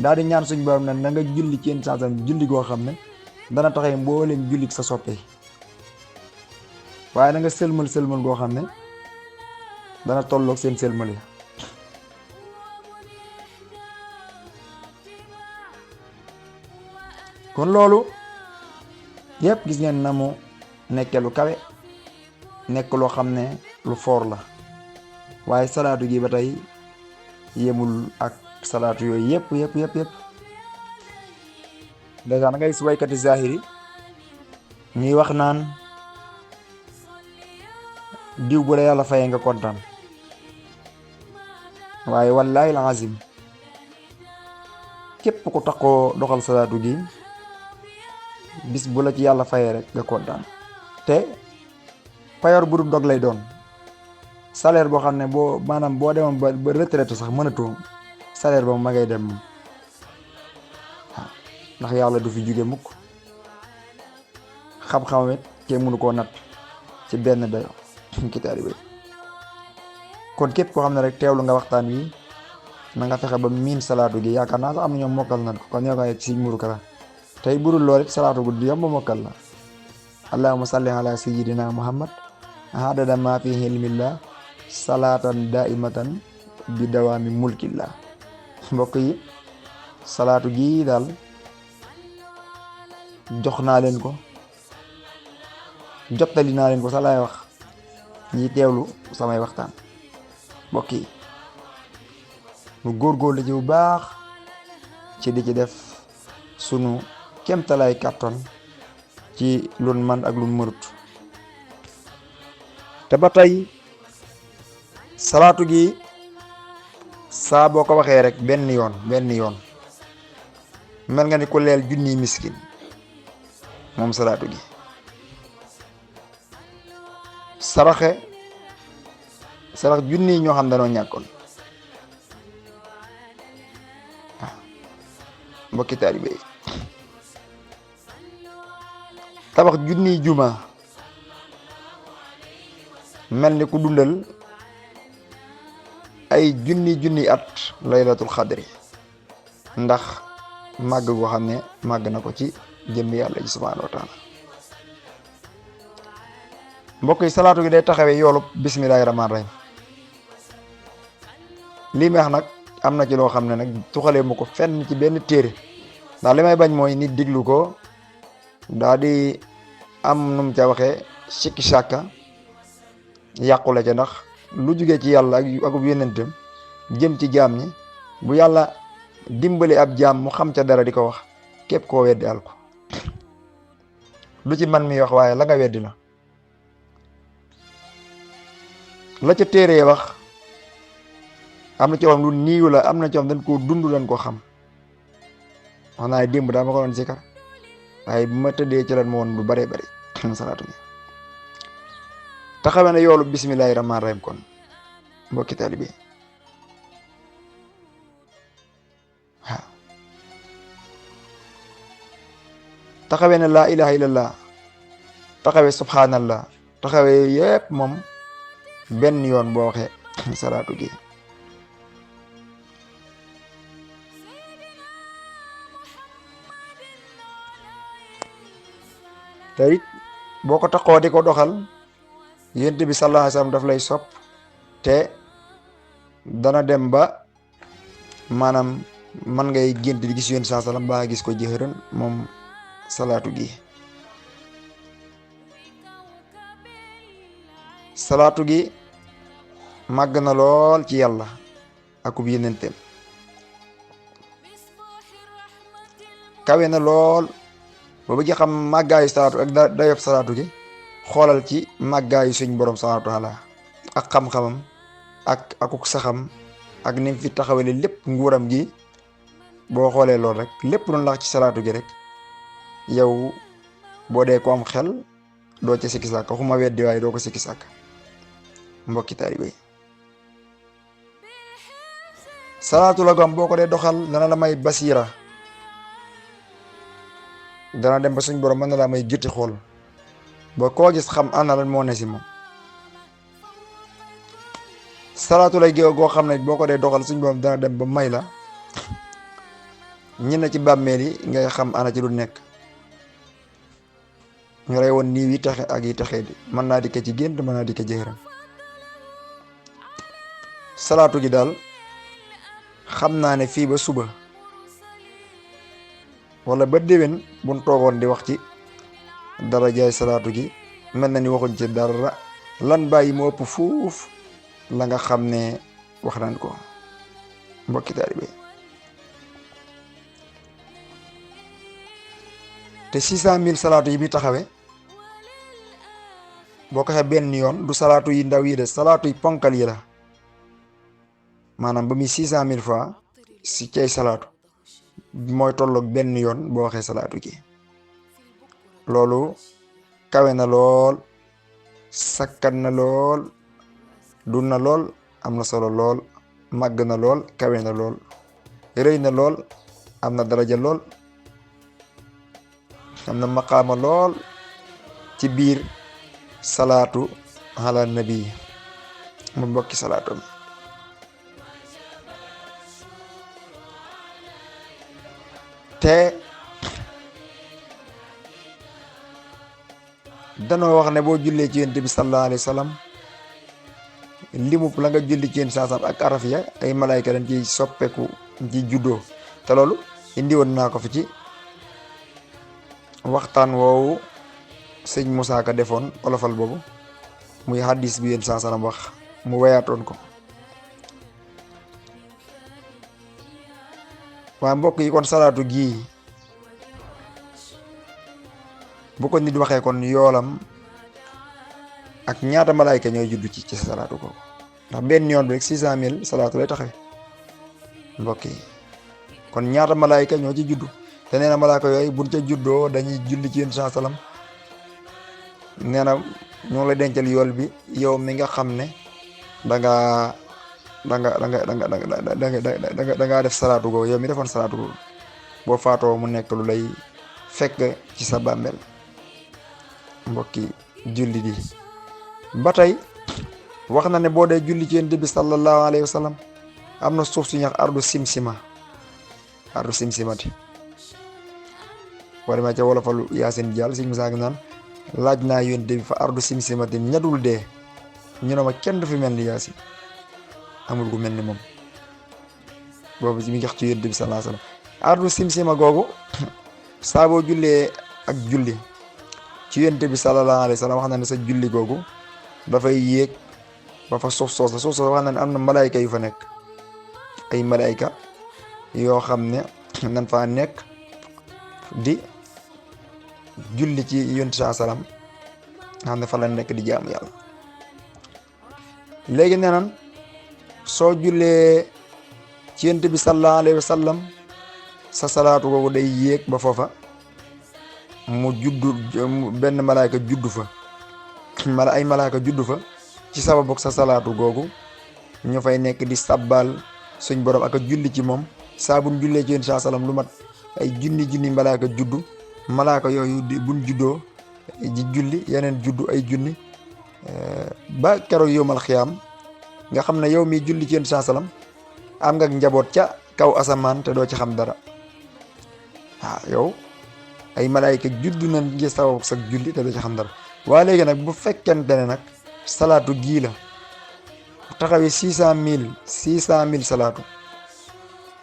daal di ñaan suñu borom ne na nga julli ci yenn sansam julli goo xam ne dana taxee mbooleem jullit sa soppe waaye na nga sëlmal goo xam ne dana tolloog seen sëlmal ya kon loolu yépp gis ngeen na mu nekke lu kawe nekk loo xam ne lu foor la waaye salaatu gi ba tey yemul ak salaatu yooyu yépp dèjà na ngay si waykati zahiri ñuy wax naan diw bu la yàlla fayee nga kontaan waaye wallaahi al-azim képp ku taxoo doxal salaatu gi bis bu la ci yàlla fayee rek nga kontaan te payoor bu dul dog lay doon salaire boo xam ne boo demoon ba retraite sax mënatoo salaire ba ma ngay dem waaw ndax yàlla du fi jóge mukk xam-xam it kenn mënu koo natt ci benn dayo ki taalibe kon képp koo xam ne rek teewlu nga waxtaan wi na nga fexe ba miin salaatu gi yaakaar naa sax am na ñoom mokkal nañ ko kon ñoo koy ci muru kala tey burul lool it salaatu gu yomb mokkal la allahumma salli ala sayyidina muhammad adada ma fi ilmillah salaatan daimatan bi dawaami mulkillah mbokk yi salaatu gi daal jox naa leen ko jottali naa leen ko sa laay wax ñi teewlu samay waxtaan mbokk yi mu góorgóorlu ci bu baax ci di ci def sunu kemtalaay kàttan ci lun man ak lun mënut te ba tey salaatu gi saa boo ko waxee rek benn yoon mel nga ni ku leel junniy miskin moom salaatu gi sarax junniy ñoo xam danoo ñàkkoon mbokki taalibe yi tabax junniy juma mel ni ku dundal ay junni at laylatul xadri ndax màgg goo xam ne màgg na ko ci jëmmi yàlla ji subhaanahu wa taala. mbokk yi salaatu gi day taxawee yoolub bismillaahi rahmaani rahiim. lii meex nag am na ci loo xam ne nag tuxalee mu ko fenn ci benn téere ndax li may bañ mooy nit diglu ko daa di am num ca waxee sikki sàkka yàqule ca ndax lu jugee ci yàlla ak yonentam jëm ci jaam ñi bu yàlla dimbali ab jaam mu xam ca dara di ko wax képp koo weddi al ko lu ci man mi wax waaye la nga weddi la ca téere wax am na ci wax lu niiw la am na ci wax dañ koo dund dañ ko xam wax naa démb daa ma ko doon sikar waaye bu ma tëddee ci lan ma woon lu bare bare salaatu bi taxawee na yoolu bismillaahi rahmaani rahiim. kon mbokki taalibe waaw taxawee na laa ilaha illallah taxawee subhanallah taxawee yépp moom benn yoon boo waxee salaatu gi te it boo ko taxoo di ko doxal yonent bi sallallahu alayhi wasallam daf lay sopp te dana dem ba maanaam man ngay gént di gis yonent sallallahu alayhi wasallam ba gis ko jëxëran moom salaatu gi. salaatu gi màgg na lool ci yàlla akub yonenteem kawe na lool boo bëgg xam màggaayu salaatu ak dayob salaatu gi xoolal ci màggaayu suñ borom subhaanahu wa taala ak xam-xamam ak akuk saxam ak nim fi taxawale lépp nguuram gi boo xoolee lool rek lépp doon lax ci salaatu gi rek yow boo dee ko am xel doo ca sikki sàkk xuma weddi waaye doo ko sikki sàkk. mbokki taalibe yi salaatu la gam boo ko dee doxal dana la may basiira dana dem ba suñ borom mën na laa may gitti xool ba koo gis xam ana lan moo ne si moom. salaatu lay géew goo xam ne boo ko dee doxal suñ borom dana dem ba may la ñi na ci bàmmeel yi ngay xam ana ci lu nekk ñu lay woon nii yi taxe ak yi taxee di mën naa dikke ci gént mën naa dikke jëxëram. salaatu gi daal xam naa ne fii ba suba wala ba déwén buñ toogoon di wax ci dara jaay salaatu gi mel na ni waxuñ ci dara lan bàyyi mu ëpp fuuf la nga xam ne wax nañ ko. mbokki taalibe te 600 000 salaatu yi bi taxawe boo ko xee benn yoon du salaatu yi ndaw yi de salaatu yi ponkal yi la maanaam ba muy 600 000 fois si cay salaatu mooy tolloog benn yoon boo waxee salaatu gi. loolu kawe na lool sakkan na lool dun na lool am na solo lool màgg na lool kawe na lool rëy na lool am na daraja lool am na maqaama lool ci biir salaatu ala nabi mu mbokki salaatu mi. te danoo wax ne boo jullee ci yonent bi sallallahu alayhi wa sallam limub la nga julli ci yonent saasam ak araf ya ay malaayka dañ ci soppeeku ci juddoo te loolu indi woon naa ko fi ci waxtaan woowu sëñ Moussa Ka defoon olofal boobu muy hadis bi yonent saasam wax mu wayaatoon ko. waa mbokk yi kon salaatu gii bu ko nit waxee kon yoolam ak ñaata malaayka ñooy juddu ci salaatu ko ndax benn yoon bi rek 600 000 salaatu lay taxawee mbokk yi kon ñaata malaayka ñoo ci juddu te nee na malaayka yooyu buñ ca juddoo dañuy julli ci yéen salaam nee na ñoo lay dencal yool bi yow mi nga xam ne da nga def salaatu googu yow mi defoon salaatu googu boo faatoo mu nekk lu lay fekk ci sa bàmmeel mbokki julli di ba tey wax na ne boo dee julli ci yonent bi sallallahu alayhi wa sallam am na suuf su ñax ardu simsimati boo demee ca wolofalu Yaasin Jaal Sëñ Musaa naan laaj naa yonent bi fa ardu simsimati ñadul dee ñu ne ma kenn du fi mel ni Yaasin amul gu mel ni moom boobu mi ngi wax ci yonent bi sallallahu alayhi wa sallam ardu simsima googu saa boo jullee ak julli ci yonent bi sallallahu alayhi wa sallam wax na ne sa julli googu dafay yéeg ba fa suuf soos wax na ne am na malaayka yu fa nekk ay malaayka yoo xam ne nan faa nekk di julli ci yonent saa salaam nga xam ne fa la nekk di jaamu yàlla. léegi nee nan soo jullee ci yonent bi sallallahu alayhi wa sallam sa salaatu googu day yéeg ba foofa mu juddu benn malaayka juddu fa ay malaayka juddu fa ci sababu sa salaatu googu ñu fay nekk di sabbal suñ borom ak a julli ci moom saa buñ jullee ci yonent saa salaam lu mat ay junni malaayka juddu malaayka yooyu buñ juddoo ji julli yeneen juddu ay junni ba keroog yowmal xiyaam nga xam ne yow mi julli ci yonent saa salaam am nga njaboot ca kaw asamaan te doo ci xam dara waaw yow ay malaayka juddu nañ ngi sabab sa julli te doo ci xam dara. waa léegi nag bu fekkente ne nag salaatu gii la taxawee 600 000 salaatu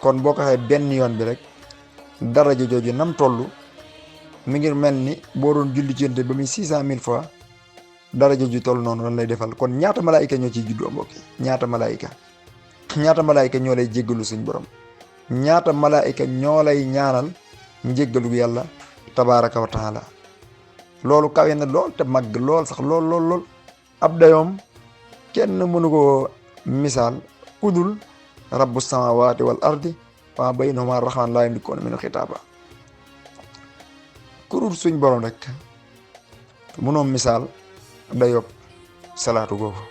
kon boo ko xee benn yoon bi rek daraja jooju nam toll mi ngi mel ni boo doon julli ci yonent ba muy 600 000 fois daraja ju toll noonu lan lay defal. kon ñaata malaayka ñoo ciy juddoo mbokk yi ñaata malaayka ñoo lay jéggalu suñ borom ñaata malaayka ñoo lay ñaanal njéggalu yàlla tabaaraka wa taala. loolu kawe na lool te màgg lool sax lool ab dayoom kenn mënu ko misaal kudul rabbu samawati wal ardi wa baynahuma rahman laa yamlikuuna minhu xitaaba kudul suñ borom rek mënoo misaal dayoob salaatu googu.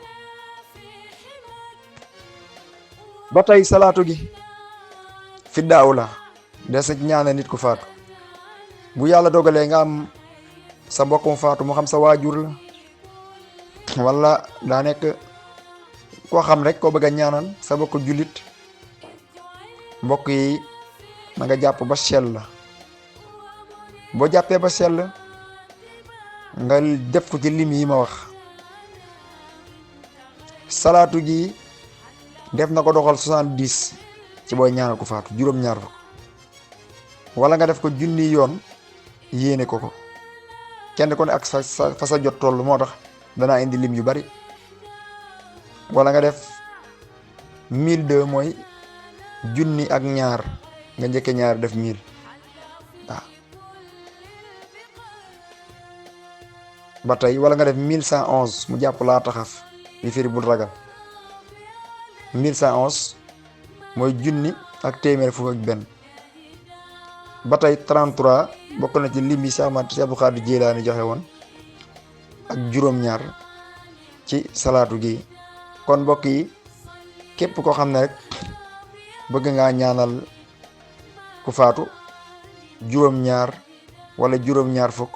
ba tey salaatu gi fi daaw la des na ñaanal nit ku faatu bu yàlla dogalee nga am sa mbokkum faatu mu xam sa waajur la wala daa nekk koo xam rek koo bëgg a ñaanal sa mbokk jullit mbokk yi na nga jàpp ba sell la boo jàppee ba sell nga def ko ci lim yi ma wax. salaatu gi def na ko doxal 70 ci booy ñaanal ko faatu juróom-ñaar fukk wala nga def ko junni yoon yéene ko kenn ko ne ak fa sa jot toll moo tax danaa indi lim yu bari. wala nga def 1002 mooy junni ak ñaar nga njëkke ñaar def 1000 waaw. ba tey wala nga def 1111 mu jàpp laa taxaf li firi bul ragal 1111 mooy junni ak téeméer fukk ak benn. ba tey 33 bokk na ci lim yi Cheikh Abdou Khadir Jilaani joxe woon ak juróom-ñaar ci salaatu gi. kon mbokk yi képp koo xam ne rek bëgg ngaa ñaanal ku faatu juróom-ñaar wala juróom-ñaar fukk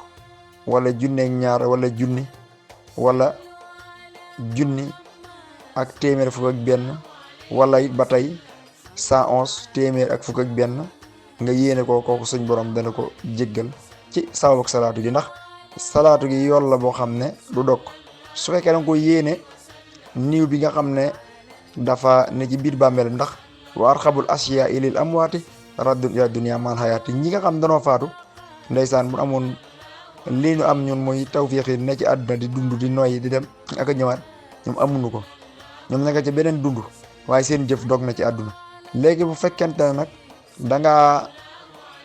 wala junneeg ñaar wala junni wala junni ak téeméer fukk ak benn wala it ba tey 111 téeméer ak fukk ak benn nga yéene ko kooku suñ borom dana ko jéggal ci sababu ak salaatu gi. ndax salaatu gi yool la boo xam ne du dog su fekkee danga ko yéene niiw bi nga xam ne dafa ne ci biir bàmmeel ndax wa arxabul asiya ilil amwaati raddun ila dunya mal hayaati ñi nga xam danoo faatu ndeysaan bu amoon lii ñu am ñun muy tawfiix yi ne ci àdduna di dund di noyyi di dem ak a ñëwaat ñoom amuñu ko ñoom nekk ci beneen dund waaye seen jëf dog na ci àdduna. léegi bu fekkente ne nag dangaa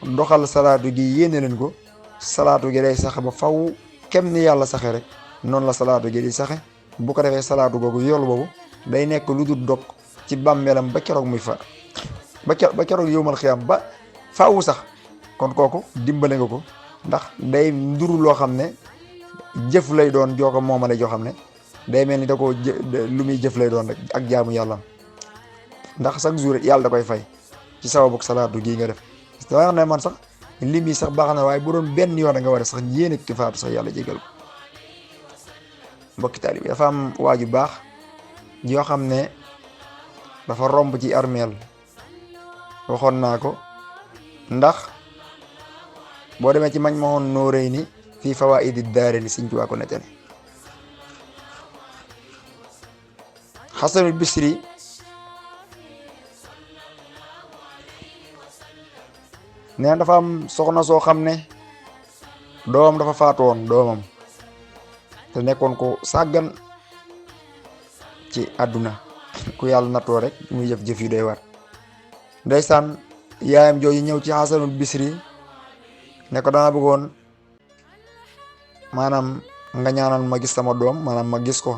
doxal salaatu gi yéene leen ko salaatu gi day sax ba faw kem ni yàlla saxe rek noonu la salaatu gi di saxe. bu ko defee salaatu googu yool boobu day nekk lu dul dog ci bàmmeelam ba keroog muy faat ba keroog yowmal xiyaam ba faawu sax. kon kooku dimbale nga ko ndax day nduru loo xam ne jëf lay doon joo ko moomale joo xam ne day mel ni da koo lu muy jëf lay doon rek ak jaamu yàlla ndax chaque jour yàlla da koy fay ci sababu salaatu gii nga def. dama wax ne man sax lim yi sax baax na waaye bu doon benn yoon nga war a sax yéene ki faatu sax yàlla jégal ko mbokki taalib yi dafa am waaju baax yoo xam ne dafa romb ci armeel waxoon naa ko ndax boo demee ci Majmahun Nurayni fii fawaa'idi daarayni Sëñ Tuubaa ko nettali. Xasanul Bisri nee na dafa am soxna soo xam ne doomam dafa faatu woon doomam te nekkoon ko sàggan ci àdduna ku yàlla nattoo rek muy jëf-jëf yu doy war. ndeysaan yaayam jooju ñëw ci Xasanul Bisri ne ko dama bëggoon maanaam nga ñaanal ma gis sama doom maanaam ma gis ko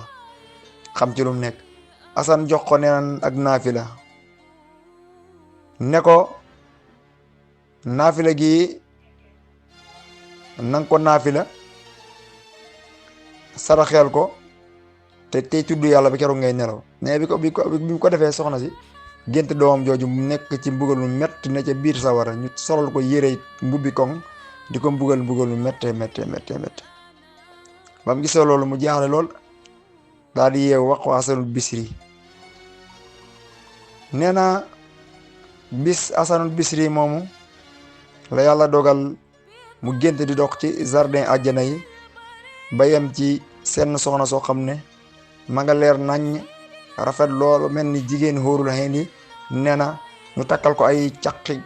xam ci lu mu nekk. Asan jox ko neenaan ak naafila ne ko naafila gi nang ko naafila saraxeel ko te tey tudd yàlla ba keroog ngay nelaw. mais bi ko defee soxna si gént doomam jooju mu nekk ci mbugal mu mett ne ca biir sawara ñu solal ko yére mbubbi koŋ di ko mbugal mu méttee ba mu gisee loolu mu jaaxle lool daal di yeewu wax ko Asanul Bisri. nee na bis Asanul Bisri moomu la yàlla dogal mu gént di dox ci jardin àjjana yi ba yem ci seen soxna soo xam ne ma nga leer naññ rafet loolu mel ni jigéen xóorul xëy ni. nee na ñu takkal ko ay caqi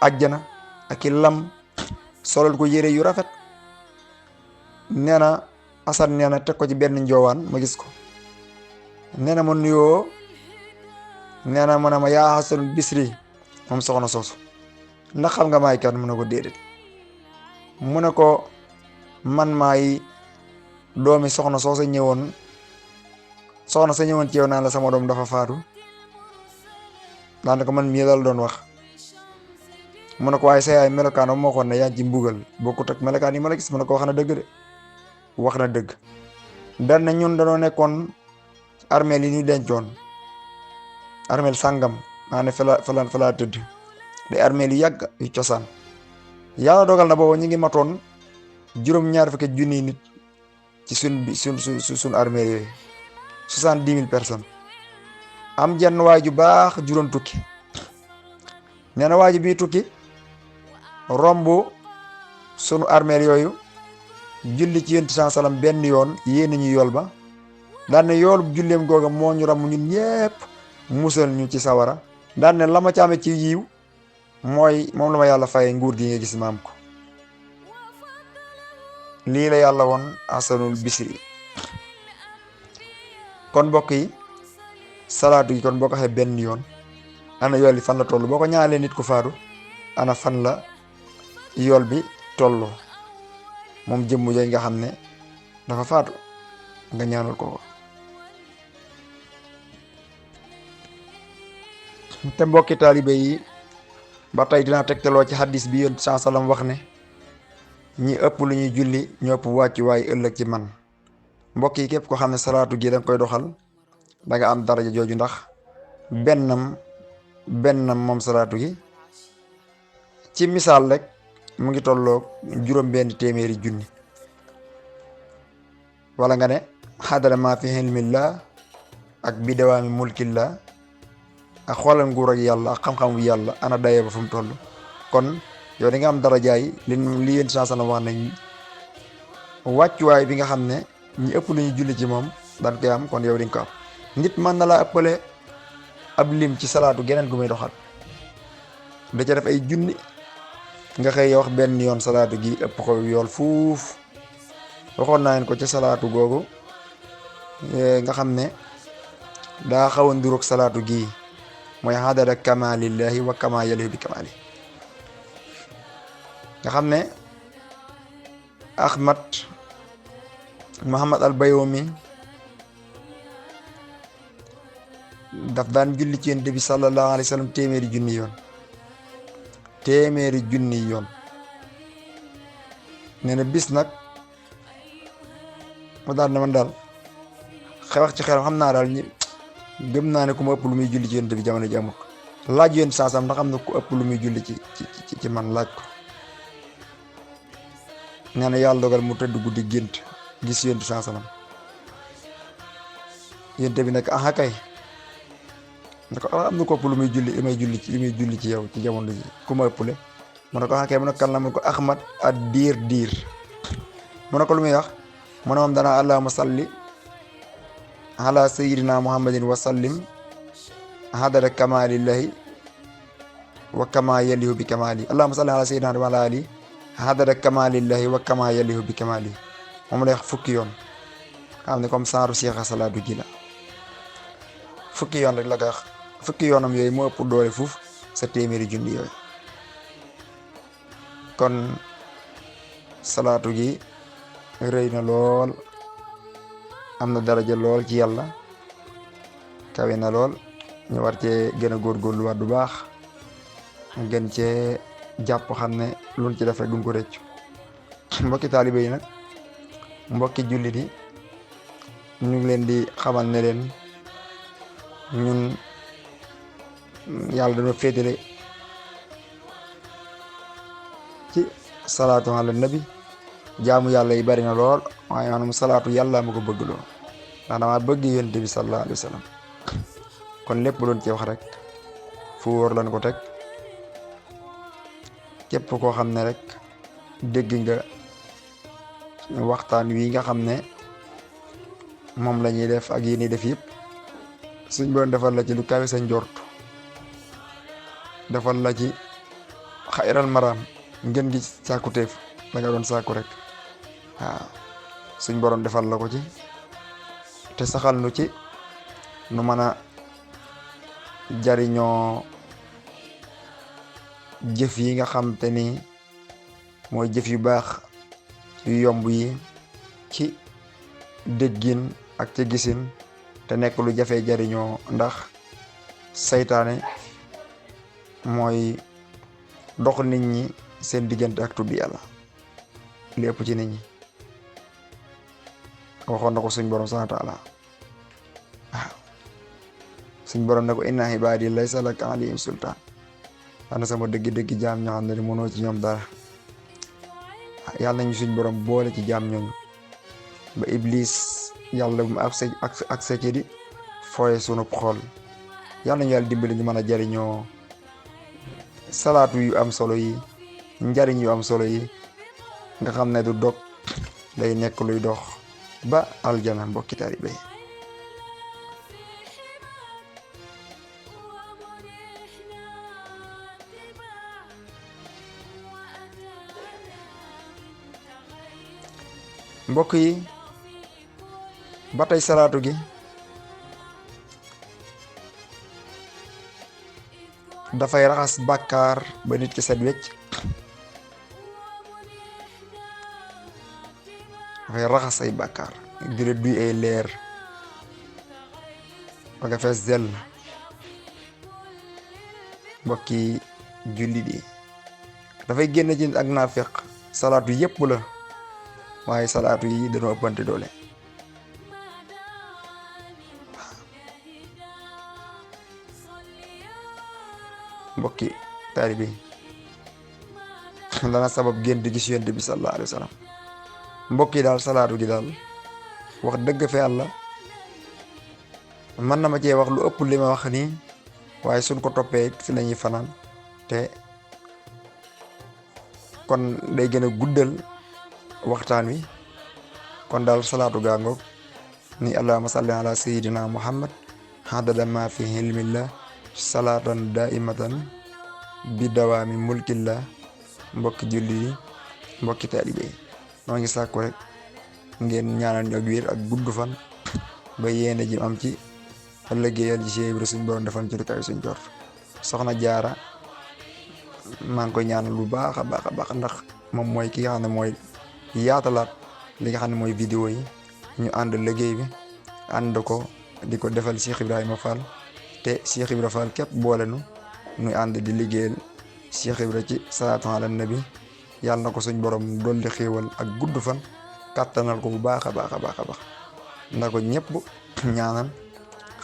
àjjana ak i lam solal ko yére yu rafet. nee na Asan nee na teg ko ci benn njoowaan ma gis ko. nee na ma nuyoo nee na ma ne ma yaa Xasanul Bisri moom soxna soosu ndax xam nga maay kan mu ne ko déedéet. mu ne ko man maay doomi soxna soo sa ñëwoon ci yow naan la sama doom dafa faatu. daanaka man mii la doon wax. mu ne ko waaye sa yaay melokaan moo xoon ne yaa ngi ci mbugal bokkut ak melokaan yi ma la gis. mu ne ko wax na dëgg de wax na dëgg. daan na ñun dañoo nekkoon armeel yi ñu dencoon armeel sàngam maa ne fa la tëdd de armeel yu yàgg yu cosaan. yàlla dogal na boobu ñu ngi matoon juróom-ñaar fukki junniy nit ci sun armeel yooyu 70,000 personnes. am jenn waay ju baax juróom tukki. nee na waaju bii tukki romb sunu armeel yooyu julli ci Yonent bi salaam benn yoon yéene ñu yool ba daan ne yoolu julleem googa moo ñu ram ñun ñépp musal ñu ci sawara. daan ne la ma ci amee ci yiw mooy moom la ma yàlla faye nguur gi nga gis maam ko. lii la yàlla woon Xasanul Bisri. kon mbokk yi salaatu gi kon boo ko xee benn yoon ana yool bi fan la toll boo ko ñaanalee nit ku faatu ana fan la yool bi toll moom jëmm yooyu nga xam ne dafa faatu nga ñaanal ko. te mbokki taalibe yi ba tey dinaa tegtaloo ci hadis bi Yonent bi sallam wax ne ñi ëpp lu ñuy julli ñoo ëpp wàcc waaye ëllëg ci man. mbokk yi képp ko xam ne salaatu gi danga koy doxal da nga am daraja jooju ndax bennam moom salaatu gi ci misaal rek mu ngi tolloo juróom-benn téeméeri junni. wala nga ne xadara maa fi ilmillah ak bidawaami mulkillah ak xoolal nguur ak yàlla ak xam-xam yàlla ana dayee ba fu mu toll. kon yow di nga am darajaay li yéen sansan wax nañ wàccuwaay bi nga xam ne ñi ëpp lu ñu julli ci moom daan koy am kon yow di nga ko am. nit mën na laa ëppale ab lim ci salaatu geneen gu muy doxal da ca def ay junni nga xëy wax benn yoon salaatu gi ëpp ko yool fuuf. waxoon naa leen ko ci salaatu googu nga xam ne daa xaw a nduroog salaatu gii mooy xadara kamalillahi wa kama yalihu bi kamali nga xam ne Ahmad Muhammad al Bayomi daf daan julli ci Yonent bi sallallahu alayhi wa sallam téeméeri junni yoon nee na bis nag ma daal ne man daal wax ci xelam xam naa daal ñi gëm naa ne ku ma ëpp lu muy julli ci Yonent bi jamono ji amut. laaj Yonent saasam ndax am na ku ëpp lu muy julli ci man laaj ko. nee na yàlla dogal mu tëdd guddi gént gis Yonent saasam yonent bi nag aha kay ne ko am na ko ëpp lu muy julli ci yow ci jamono ji ku ma ëppale mu ne ko aha kay mu ne kan la mu ne ko Ahmad ad diir mu ne ko lu muy wax mu ne moom dana allahumma salli ala sayyidina muhammadin wa sallim hadada kamalillahi wa kama yalihu bi kamali allahumma salli ala sayyidina wa ala ali hadada kamalillahi wa kama yalihu bi kamali moom lay wax fukki yoon xam ne comme saaru Cheikh Salaatu gi la fukki yoon rek la ko wax fukki yoonam yooyu moo ëpp doole fuuf sa téeméeri junni yooyu kon salaatu gi rëy na lool am na daraja lool ci yàlla kawe na lool ñu war cee gën a góorgóorluwaat bu baax gën cee jàpp xam ne luñ ci def rek duñ ko rëccu mbokki taalibe yi nag mbokki jullit yi ñu ngi leen di xamal ne leen ñun yàlla dañoo féetale ci salaatu ala nabi jaamu yàlla yi bari na lool waaye maanaam salaatu yàlla ma ko bëgg lool ndax dama bëgg yonent bi sallallahu alayhi wa sallam kon lépp doon ci wax rek fu wóor lañ ko teg képp koo xam ne rek dégg nga waxtaan wi nga xam ne moom la ñuy def ak yi ñuy def yëpp suñ boon defal la ci lu kawe sa njort defal la ci xayral maraam ngeen gi sàkkuteef la nga doon sàkku rek waaw suñ borom defal la ko ci te saxal nu ci nu mën a jariñoo jëf yi nga xam te ni mooy jëf yu baax yu yomb yi ci déggin ak ci gisin te nekk lu jafe jariñoo ndax saytaane mooy dox nit ñi seen diggante ak tudd yàlla li ëpp ci nit ñi waxoon na ko suñ borom subhaanahu wa taala waaw suñ borom ne ko inna ibaadi laysa laka alayhim sultaan ana sama dëgg-dëgg jaam ñoo xam ne mënoo ci ñoom dara yàlla nañu suñ borom boole ci jaam ñooñu ba iblis yàlla bu mu ak sa ci di fooye sunub xool yàlla nañu yàlla dimbali ñu mën a jariñoo salaatu yu am solo yi njariñ yu am solo yi nga xam ne du dog day nekk luy dox ba aljana mbokki taalibe yi mbokk yi ba tey salaatu gi dafay raxas bàkkaar ba nit ki set wecc dafay raxas ay bàkkaar di la duy ay leer ba nga fees dell mbokki jullit yi dafay génn ci ak naafeq salaatu yépp la waaye salaatu yi dañoo ëppante doole mbokki taalibe dana sabab génn di gis yonent bi sallallahu alayhi wa sallam mbokk yi daal salaatu gi daal wax dëgg fa yàlla mën na ma cee wax lu ëpp li ma wax nii waaye suñ ko toppee fi lañuy fanaan te kon day gën a guddal waxtaan wi kon daal salaatu gaa ngoog ni allahumma salli ala sayyidina muhammad hadada ma fi ilmillah salaatan daimatan bi dawaami mulkillah mbokki julli yi mbokki taalibe yi noo ngi sàkku rek ngeen ñaanal ñu ak wér ak gudd fan ba yéene ji am ci liggéeyal ci Cheikh Ibra suñ borom defal ci lu kaw suñ jort soxna jaara maa ngi koy ñaanal bu baax a baax ndax moom mooy ki nga xam ne mooy yaatalaat li nga xam ne mooy vidéo yi ñu ànd liggéey bi ànd ko di ko defal Cheikh Ibrahima Fall te Cheikh Ibra Fall képp boole nu ñuy ànd di liggéeyal Cheikh Ibra ci salaatu ala nabi yàlla na ko suñ borom dolli xéewal ak gudd fan kàttanal ko bu baax a baax na ko ñëpp ñaanal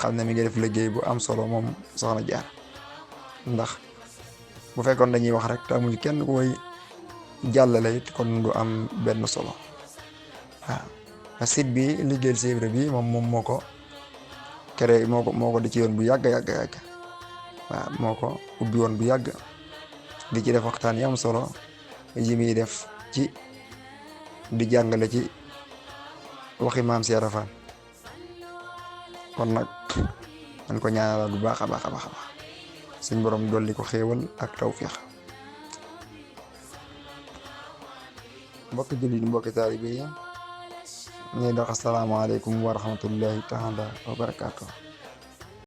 xam ne mi ngi def liggéey bu am solo moom soxna jaar ndax bu fekkoon dañuy wax rek te amuñu kenn ku koy jàllale it kon du am benn solo waaw site bi liggéeyal Cheikh Ibra bi moom moo ko kere moo ko di ci yoon bu yàgg waaw moo ko ubbi woon bu yàgg di ci def waxtaan yi am solo yi muy def ci di jàngale ci waxi maam Cheikh Ibra Fall kon nag dañ ko ñaanal bu baax a baax suñ borom dolli ko xéewal ak tawféex. mbokki jullit mbokki taalibe yi ñuy dox asalaamaaleykum wa rahmatullahi taala wa barakaatu.